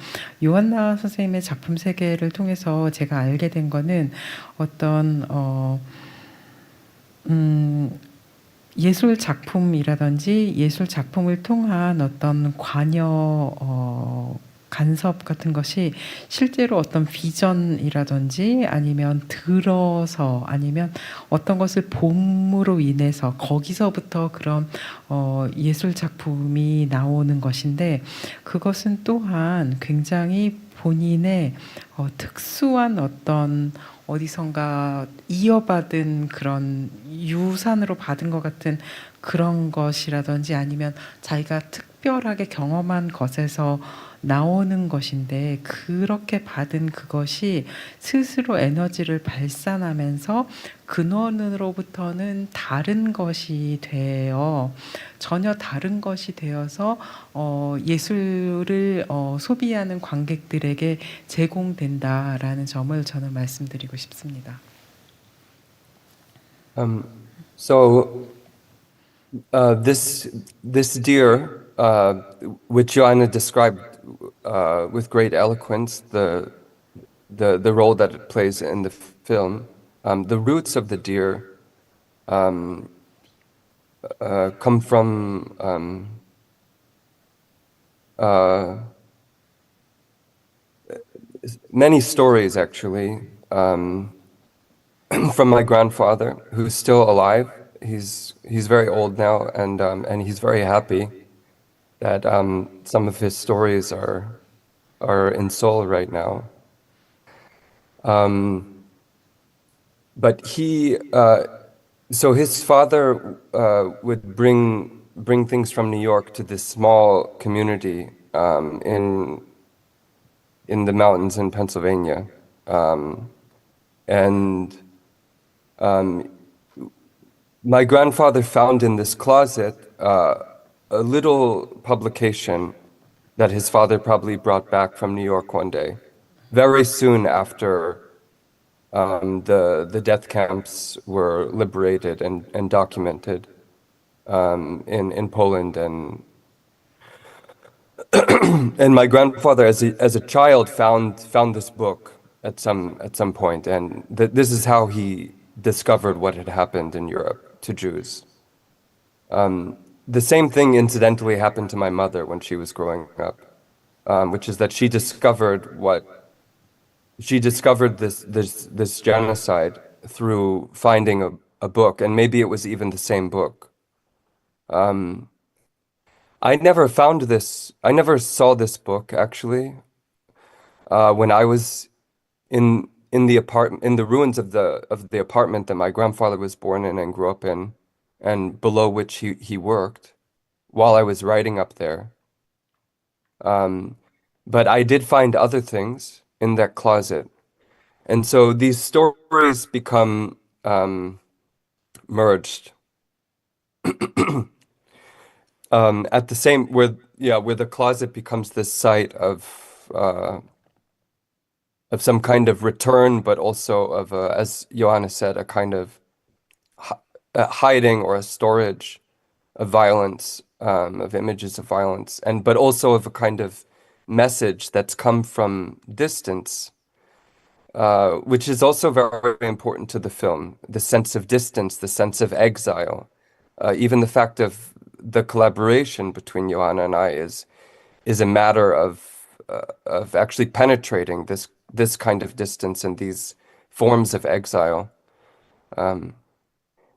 요한나 선생님의 작품 세계를 통해서 제가 알게 된 거는 어떤 예술 작품이라든지 예술 작품을 통한 어떤 관여 간섭 같은 것이 실제로 어떤 비전이라든지 아니면 들어서 아니면 어떤 것을 봄으로 인해서 거기서부터 그런 예술 작품이 나오는 것인데 그것은 또한 굉장히 본인의 특수한 어떤 어디선가 이어받은 그런 유산으로 받은 것 같은 그런 것이라든지 아니면 자기가 특별하게 경험한 것에서 나오는 것인데 그렇게 받은 그것이 스스로 에너지를 발산하면서 근원으로부터는 다른 것이 되어 전혀 다른 것이 되어서 예술을 소비하는 관객들에게 제공된다라는 점을 저는 말씀드리고 싶습니다. So this deer, which Joanna described with great eloquence, the role that it plays in the film, the roots of the deer come from many stories, actually, from my grandfather, who's still alive. He's very old now, and he's very happy that some of his stories are in Seoul right now. But so his father would bring things from New York to this small community in the mountains in Pennsylvania, and my grandfather found in this closet a little publication that his father probably brought back from New York one day, very soon after the death camps were liberated and documented in Poland, and and my grandfather as a child found this book at some point, and this is how he discovered what had happened in Europe to Jews. The same thing incidentally happened to my mother when she was growing up, which is that she discovered this genocide through finding a book, and maybe it was even the same book. I never saw this book actually when I was in the ruins of the apartment that my grandfather was born in and grew up in, and below which he worked while I was writing up there. But I did find other things in that closet, and so these stories become merged at the same where the closet becomes this site of some kind of return, but also of as Joanna said, a kind of a hiding or a storage of violence, of images of violence, but also of a kind of message that's come from distance, which is also very important to the film. The sense of distance, the sense of exile, even the fact of the collaboration between Joanna and I is a matter of actually penetrating this kind of distance and these forms of exile.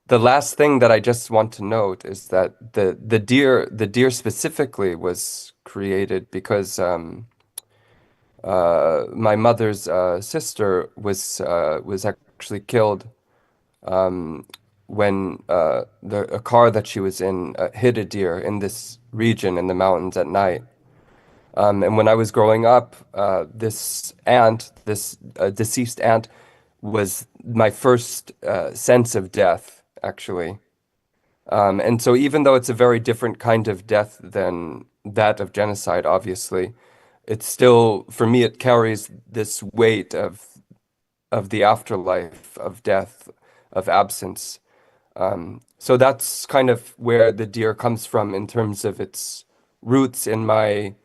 The last thing that I just want to note is that the deer specifically was created because my mother's sister was actually killed when a car that she was in hit a deer in this region in the mountains at night. And when I was growing up, this deceased aunt, was my first sense of death, actually. And so even though it's a very different kind of death than that of genocide, obviously, it's still, for me, it carries this weight of the afterlife, of death, of absence. So that's kind of where the deer comes from in terms of its roots in my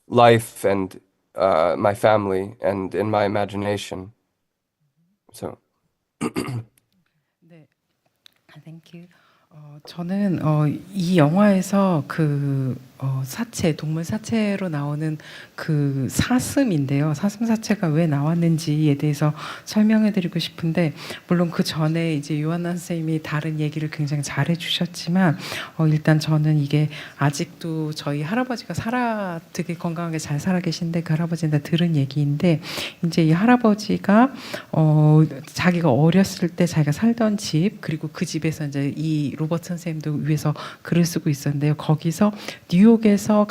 life and my family and in my imagination. So. 네, thank you. 저는 이 영화에서 사체, 동물 사체로 나오는 그 사슴인데요. 사슴 사체가 왜 나왔는지에 대해서 설명해드리고 싶은데, 물론 그 전에 이제 요한나 선생님이 다른 얘기를 굉장히 잘해주셨지만, 일단 저는 이게 아직도 저희 할아버지가 되게 건강하게 잘 살아 계신데, 그 할아버지한테 들은 얘기인데, 이제 이 할아버지가 자기가 어렸을 때 자기가 살던 집, 그리고 그 집에서 이제 이 로버트 선생님도 위에서 글을 쓰고 있었는데요. 거기서 뉴욕에서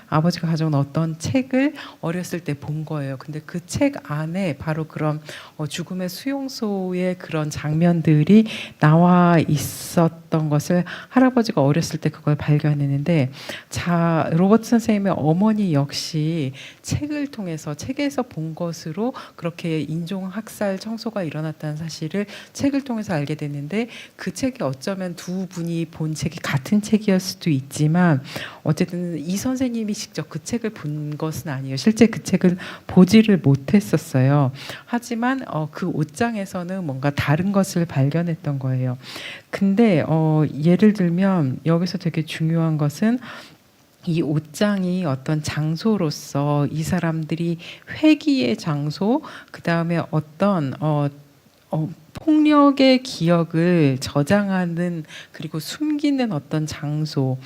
아버지가 가져온 어떤 책을 어렸을 때 본 거예요. 근데 그 책 안에 바로 그런 죽음의 수용소의 그런 장면들이 나와 있었던 것을 할아버지가 어렸을 때 그걸 발견했는데, 로버트 선생님의 어머니 역시 책을 통해서, 책에서 본 것으로 그렇게 인종학살 청소가 일어났다는 사실을 책을 통해서 알게 됐는데, 그 책이 어쩌면 두 분이 본 책이 같은 책이었을 수도 있지만, 어쨌든 이 선생님이 직접 그 책을 본 것은 아니에요. 실제 그 책을 보지를 못했었어요. 하지만 그 옷장에서는 뭔가 다른 것을 발견했던 거예요. 근데 예를 들면 여기서 되게 중요한 것은, 이 옷장이 어떤 장소로서 이 사람들이 회귀의 장소, 그 다음에 어떤 폭력의 기억을 저장하는, 그리고 숨기는 어떤 장소의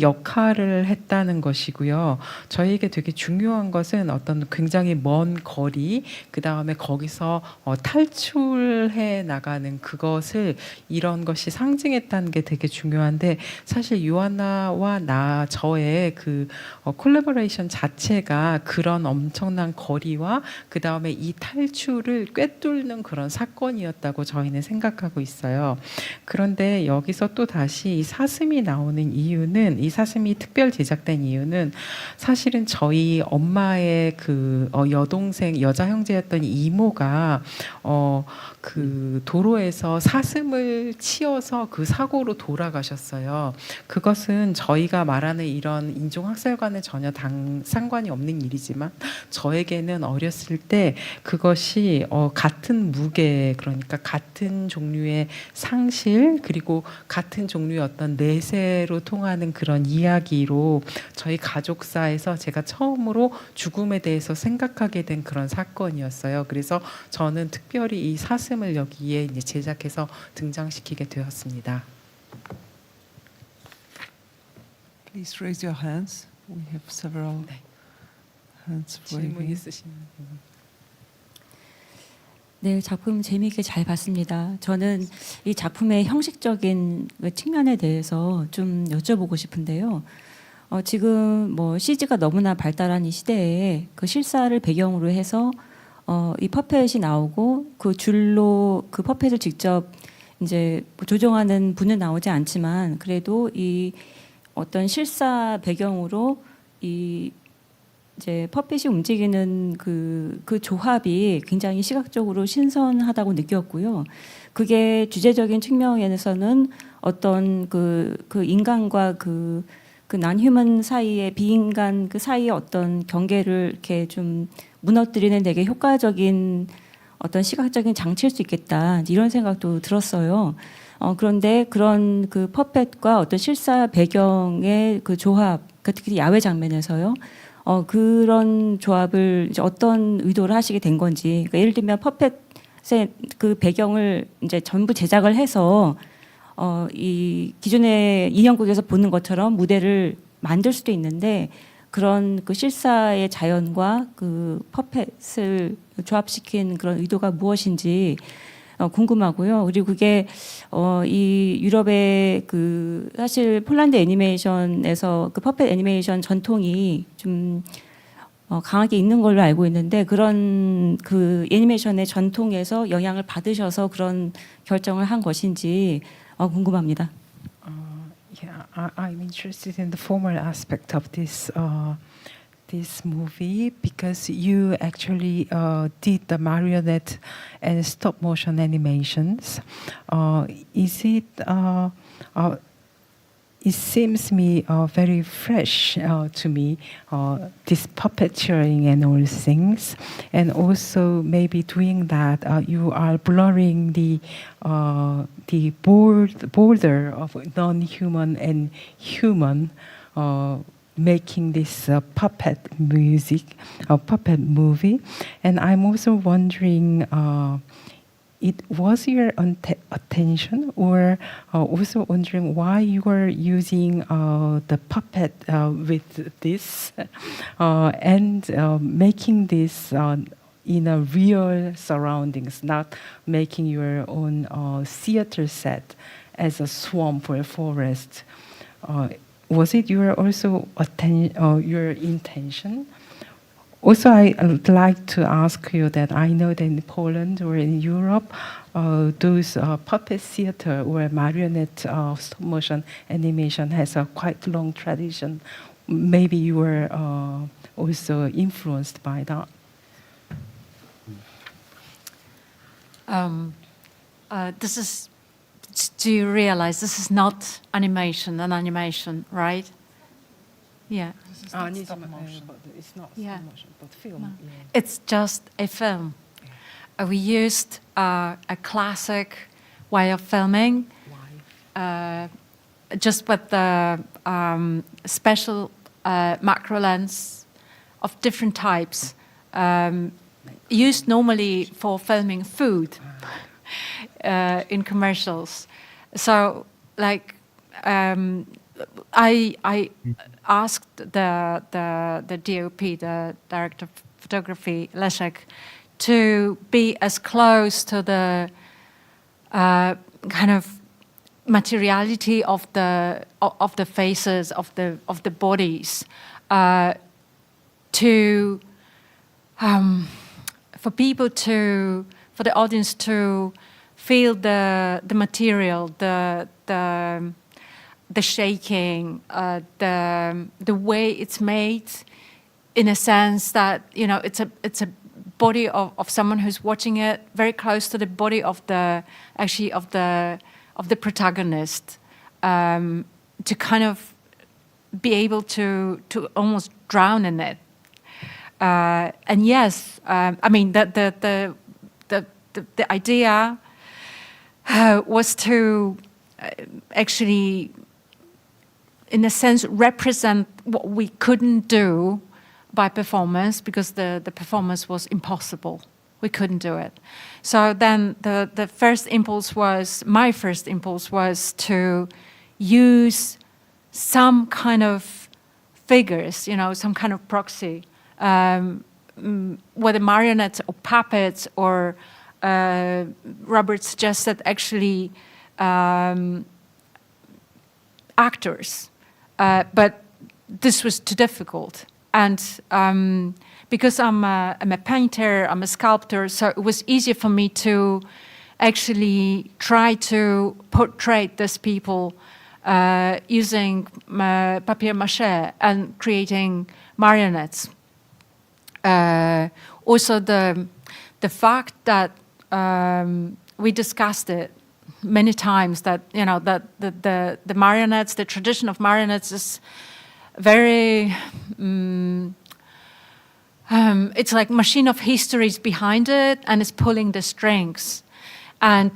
역할을 했다는 것이고요. 저희에게 되게 중요한 것은 어떤 굉장히 먼 거리, 그 다음에 거기서 탈출해 나가는 그것을, 이런 것이 상징했다는 게 되게 중요한데, 사실 요한나와 저의 그 콜라보레이션 자체가 그런 엄청난 거리와 그 다음에 이 탈출을 꿰뚫는 그런 사건이었다고 저희는 생각하고 있어요. 그런데 여기서 또 다시 이 사슴이 나오는 이유는, 이 사슴이 특별 제작된 이유는, 사실은 저희 엄마의 그 여동생, 여자 형제였던 이모가 그 도로에서 사슴을 치어서 그 사고로 돌아가셨어요. 그것은 저희가 말하는 이런 인종학살과는 전혀 상관이 없는 일이지만, 저에게는 어렸을 때 그것이 같은 무게, 그러니까 같은 종류의 상실, 그리고 같은 종류의 어떤 내세로 통하는 그런 이야기로 저희 가족사에서 제가 처음으로 죽음에 대해서 생각하게 된 그런 사건이었어요. 그래서 저는 특별히 이 사슴을 여기에 이제 제작해서 등장시키게 되었습니다. Please raise your hands. We have several hands 질문 waving. 있으신 분? 네, 작품 재미있게 잘 봤습니다. 저는 이 작품의 형식적인 측면에 대해서 좀 여쭤보고 싶은데요. 지금 뭐 CG가 너무나 발달한 이 시대에 그 실사를 배경으로 해서 이 퍼펫이 나오고, 그 줄로 그 퍼펫을 직접 이제 조종하는 분은 나오지 않지만, 그래도 이 어떤 실사 배경으로 이 이제 퍼펫이 움직이는 그 조합이 굉장히 시각적으로 신선하다고 느꼈고요. 그게 주제적인 측면에서는 어떤 그 인간과 그 난휴먼 사이의, 비인간 그 사이의 어떤 경계를 이렇게 좀 무너뜨리는 되게 효과적인 어떤 시각적인 장치일 수 있겠다, 이런 생각도 들었어요. 그런데 그런 그 퍼펫과 어떤 실사 배경의 그 조합, 특히 야외 장면에서요. 그런 조합을 이제 어떤 의도를 하시게 된 건지, 그러니까 예를 들면 퍼펫의 그 배경을 이제 전부 제작을 해서 이 기존의 인형극에서 보는 것처럼 무대를 만들 수도 있는데, 그런 그 실사의 자연과 그 퍼펫을 조합시킨 그런 의도가 무엇인지 궁금하고요. 그리고 그게 이 유럽의 그 사실 폴란드 애니메이션에서 그 퍼펫 애니메이션 전통이 좀 강하게 있는 걸로 알고 있는데, 그런 그 애니메이션의 전통에서 영향을 받으셔서 그런 결정을 한 것인지 궁금합니다. Yeah, I'm interested in the formal aspect of this movie, because you actually did the marionette and stop motion animations. Is it? It seems me very fresh to me, this puppeteering and all things, and also maybe doing that you are blurring the border of non-human and human. making this puppet puppet movie, and I'm also wondering, it was your attention, or also wondering why you were using the puppet with this and making this in a real surroundings, not making your own theater set as a swamp or a forest. Was it your your intention? Also, I would like to ask you that I know that in Poland or in Europe, those puppet theater or marionette stop motion animation has a quite long tradition. Maybe you were also influenced by that. This is. Do you realize this is not an animation, right? Yeah. It's not stop motion, but film. No. It's just a film. We used a classic way of filming, just with the special macro lens of different types, used normally for filming food. In commercials, so like I asked the DOP, the director of photography, Leszek, to be as close to the kind of materiality of the faces of the bodies, to for the audience to feel the material, the shaking, the way it's made, in a sense that it's a body of someone who's watching it very close to the body of the protagonist, to kind of be able to almost drown in it. And yes, I mean the idea was to actually, in a sense, represent what we couldn't do by performance, because the performance was impossible. We couldn't do it. So then my first impulse was to use some kind of figures, some kind of proxy, whether marionettes or puppets, or Robert suggested actually actors, but this was too difficult. And because I'm a painter, I'm a sculptor, so it was easier for me to actually try to portray these people using papier-mâché and creating marionettes. Also, the fact that we discussed it many times, that that the marionettes, the tradition of marionettes is very it's like machine of histories behind it, and it's pulling the strings. And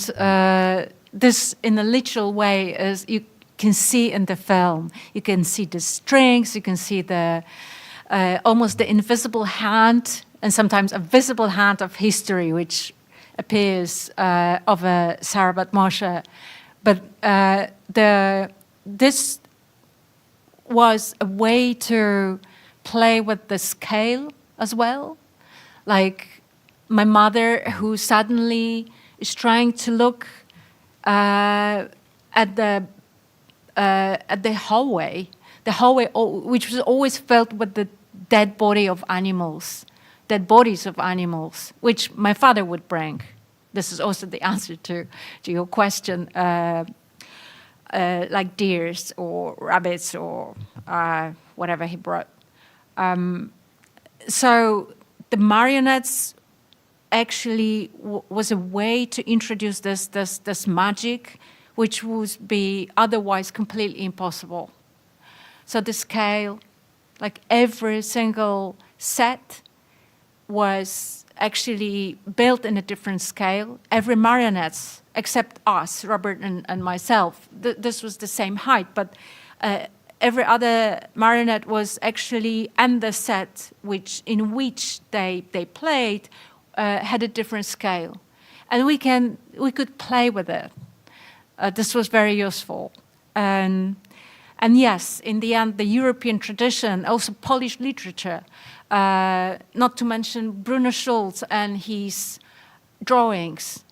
this, in a literal way, is you can see in the film. You can see the strings. You can see the almost the invisible hand, and sometimes a visible hand of history, which appears of a Sarabat Moshe. But this was a way to play with the scale as well. Like my mother, who suddenly is trying to look at the hallway, which was always filled with the dead bodies of animals, which my father would bring. This is also the answer to your question, like deers or rabbits or whatever he brought. So the marionettes actually was a way to introduce this magic, which would be otherwise completely impossible. So the scale, like every single set, was actually built in a different scale. Every marionette, except us, Robert and myself, this was the same height, but every other marionette was actually, and the set in which they played had a different scale, and we could play with it. This was very useful, and yes, in the end, the European tradition, also Polish literature, not to mention Bruno Schulz and his drawings,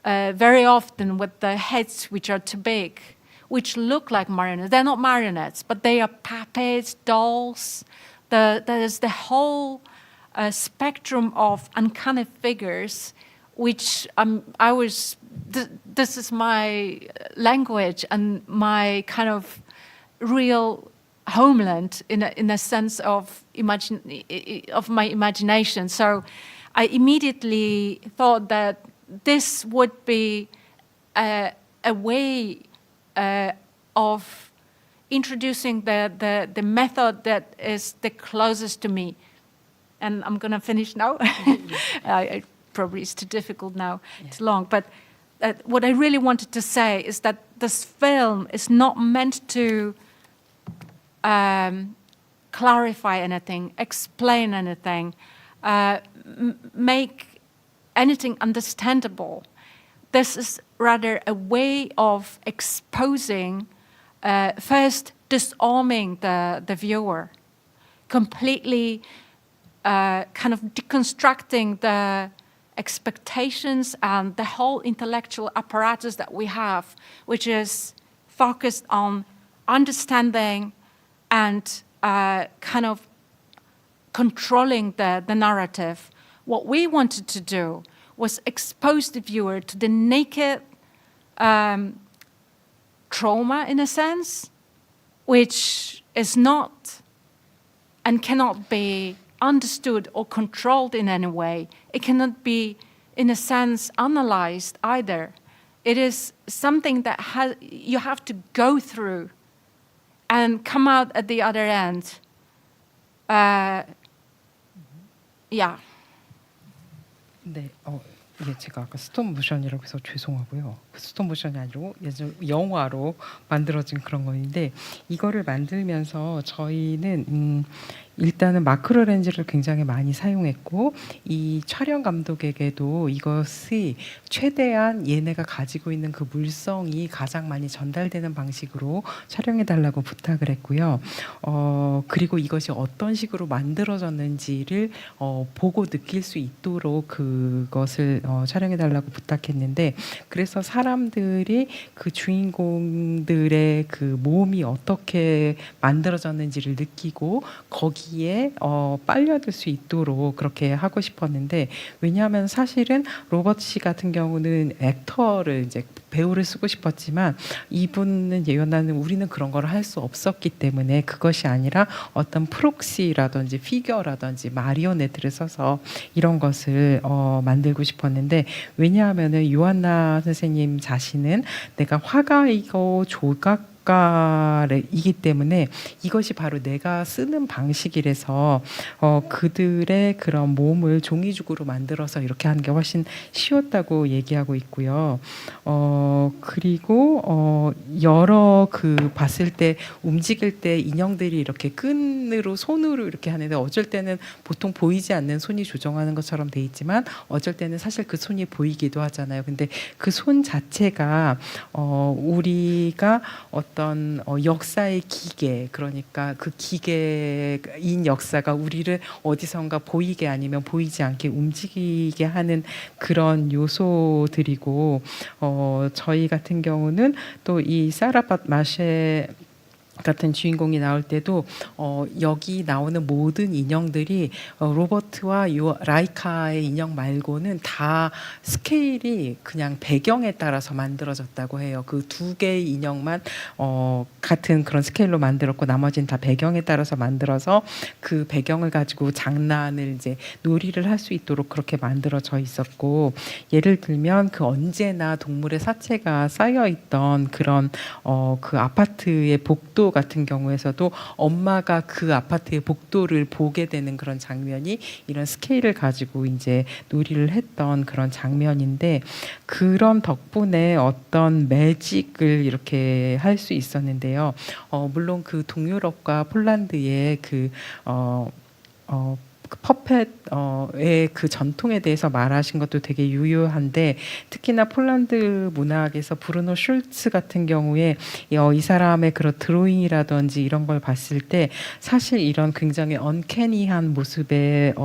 very often with the heads which are too big, which look like marionettes. They're not marionettes, but they are puppets, dolls. There's the whole spectrum of uncanny figures, which this is my language and my kind of real homeland in a sense of my imagination. So I immediately thought that this would be a way of introducing the method that is the closest to me. And I'm going to finish now. Probably it's too difficult now. Yeah. It's long. But what I really wanted to say is that this film is not meant to clarify anything, explain anything, make anything understandable. This is rather a way of exposing, first disarming the viewer, completely kind of deconstructing the expectations and the whole intellectual apparatus that we have, which is focused on understanding and kind of controlling the narrative. What we wanted to do was expose the viewer to the naked trauma, in a sense, which is not and cannot be understood or controlled in any way. It cannot be, in a sense, analyzed either. It is something that you have to go through and come out at the other end. Yeah. 네, 이게 제가 아까 스톱 모션이라고 해서 죄송하고요. 스톱 모션이 아니고 영화로 만들어진 그런 건데, 이거를 만들면서 저희는 일단은 마크로 렌즈를 굉장히 많이 사용했고, 이 촬영 감독에게도 이것이 최대한 얘네가 가지고 있는 그 물성이 가장 많이 전달되는 방식으로 촬영해 달라고 부탁을 했고요. 그리고 이것이 어떤 식으로 만들어졌는지를 보고 느낄 수 있도록 그것을 촬영해 달라고 부탁했는데, 그래서 사람들이 그 주인공들의 그 몸이 어떻게 만들어졌는지를 느끼고 거기에 빨려들 수 있도록 그렇게 하고 싶었는데, 왜냐하면 사실은 로버트 씨 같은 경우는 액터를 이제 배우를 쓰고 싶었지만, 이분은 예언나는 우리는 그런 걸 할 수 없었기 때문에 그것이 아니라 어떤 프록시라든지 피규어라든지 마리오네트를 써서 이런 것을 만들고 싶었는데, 왜냐하면은 요한나 선생님 자신은 내가 화가이고 조각가이기 때문에 이것이 바로 내가 쓰는 방식이라서 그들의 그런 몸을 종이죽으로 만들어서 이렇게 하는 게 훨씬 쉬웠다고 얘기하고 있고요. 그리고 여러 그 봤을 때 움직일 때 인형들이 이렇게 끈으로 손으로 이렇게 하는데, 어쩔 때는 보통 보이지 않는 손이 조정하는 것처럼 돼 있지만 어쩔 때는 사실 그 손이 보이기도 하잖아요. 근데 그 손 자체가 우리가 어떤 역사의 기계, 그러니까 그 기계인 역사가 우리를 어디선가 보이게 아니면 보이지 않게 움직이게 하는 그런 요소들이고, 저희 같은 경우는 또 이 사라밭 마셰 같은 주인공이 나올 때도 여기 나오는 모든 인형들이 로버트와 라이카의 인형 말고는 다 스케일이 그냥 배경에 따라서 만들어졌다고 해요. 그 두 개의 인형만 같은 그런 스케일로 만들었고, 나머지는 다 배경에 따라서 만들어서 그 배경을 가지고 장난을 이제 놀이를 할 수 있도록 그렇게 만들어져 있었고, 예를 들면 그 언제나 동물의 사체가 쌓여 있던 그런 그 아파트의 복도 복도 같은 경우에서도 엄마가 그 아파트의 복도를 보게 되는 그런 장면이 이런 스케일을 가지고 이제 놀이를 했던 그런 장면인데 그런 덕분에 어떤 매직을 이렇게 할 수 있었는데요. 물론 그 동유럽과 폴란드의 그 퍼펫의 그 전통에 대해서 말하신 것도 되게 유효한데 특히나 폴란드 문학에서 브루노 슐츠 같은 경우에 이 사람의 그런 드로잉이라든지 이런 걸 봤을 때 사실 이런 굉장히 언캐니한 모습의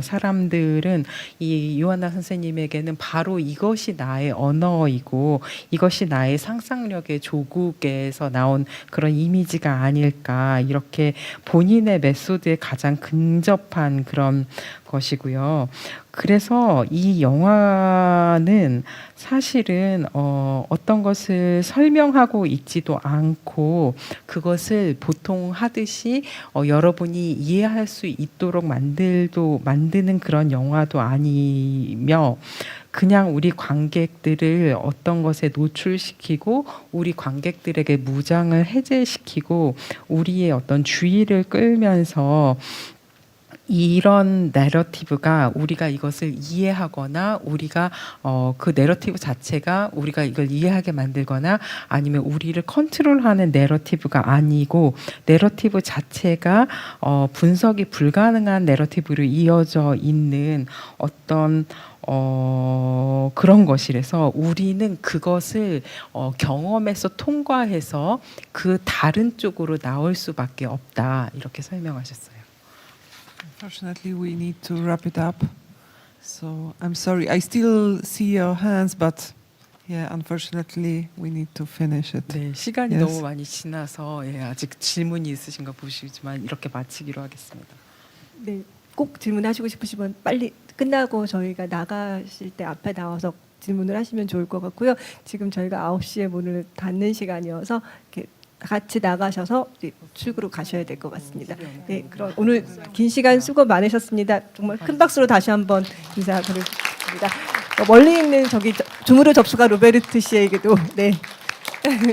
사람들은 이 요하나 선생님에게는 바로 이것이 나의 언어이고 이것이 나의 상상력의 조국에서 나온 그런 이미지가 아닐까 이렇게 본인의 메소드에 가장 근접한 그런 것이고요. 그래서 이 영화는 사실은 어떤 것을 설명하고 있지도 않고 그것을 보통 하듯이 여러분이 이해할 수 있도록 만드는 그런 영화도 아니며 그냥 우리 관객들을 어떤 것에 노출시키고 우리 관객들에게 무장을 해제시키고 우리의 어떤 주의를 끌면서 이런 내러티브가 우리가 이것을 이해하거나 우리가 그 내러티브 자체가 우리가 이걸 이해하게 만들거나 아니면 우리를 컨트롤하는 내러티브가 아니고 내러티브 자체가 분석이 불가능한 내러티브로 이어져 있는 어떤 그런 것이라서 우리는 그것을 경험에서 통과해서 그 다른 쪽으로 나올 수밖에 없다 이렇게 설명하셨어요. Unfortunately, we need to wrap it up. So I'm sorry. I still see your hands, but yeah, unfortunately, we need to finish it. 네, 시간이 Yes. 너무 많이 지나서 아직 질문이 있으신 거 보시지만 이렇게 마치기로 하겠습니다. 네, 꼭 질문하시고 싶으시면 빨리 끝나고 저희가 나가실 때 앞에 나와서 질문을 하시면 좋을 것 같고요. 지금 저희가 9시에 문을 닫는 시간이어서 이렇게 같이 나가셔서 출구로 가셔야 될 것 같습니다. 네, 그럼 오늘 긴 시간 수고 많으셨습니다. 정말 큰 박수로 다시 한번 인사드리겠습니다. 멀리 있는 저기 줌으로 접수가 로베르트 씨에게도 네,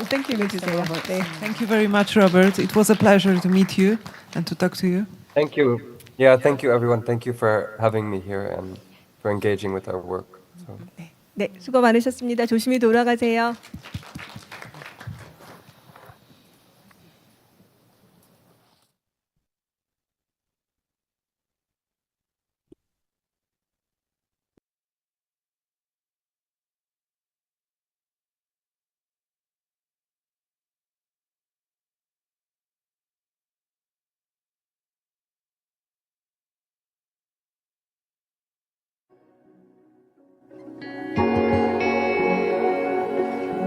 땡큐를 주세요. 네. Thank you very much, Robert. It was a pleasure to meet you and to talk to you. Thank you. Yeah, thank you everyone. Thank you for having me here and for engaging with our work. So. 네, 수고 많으셨습니다. 조심히 돌아가세요.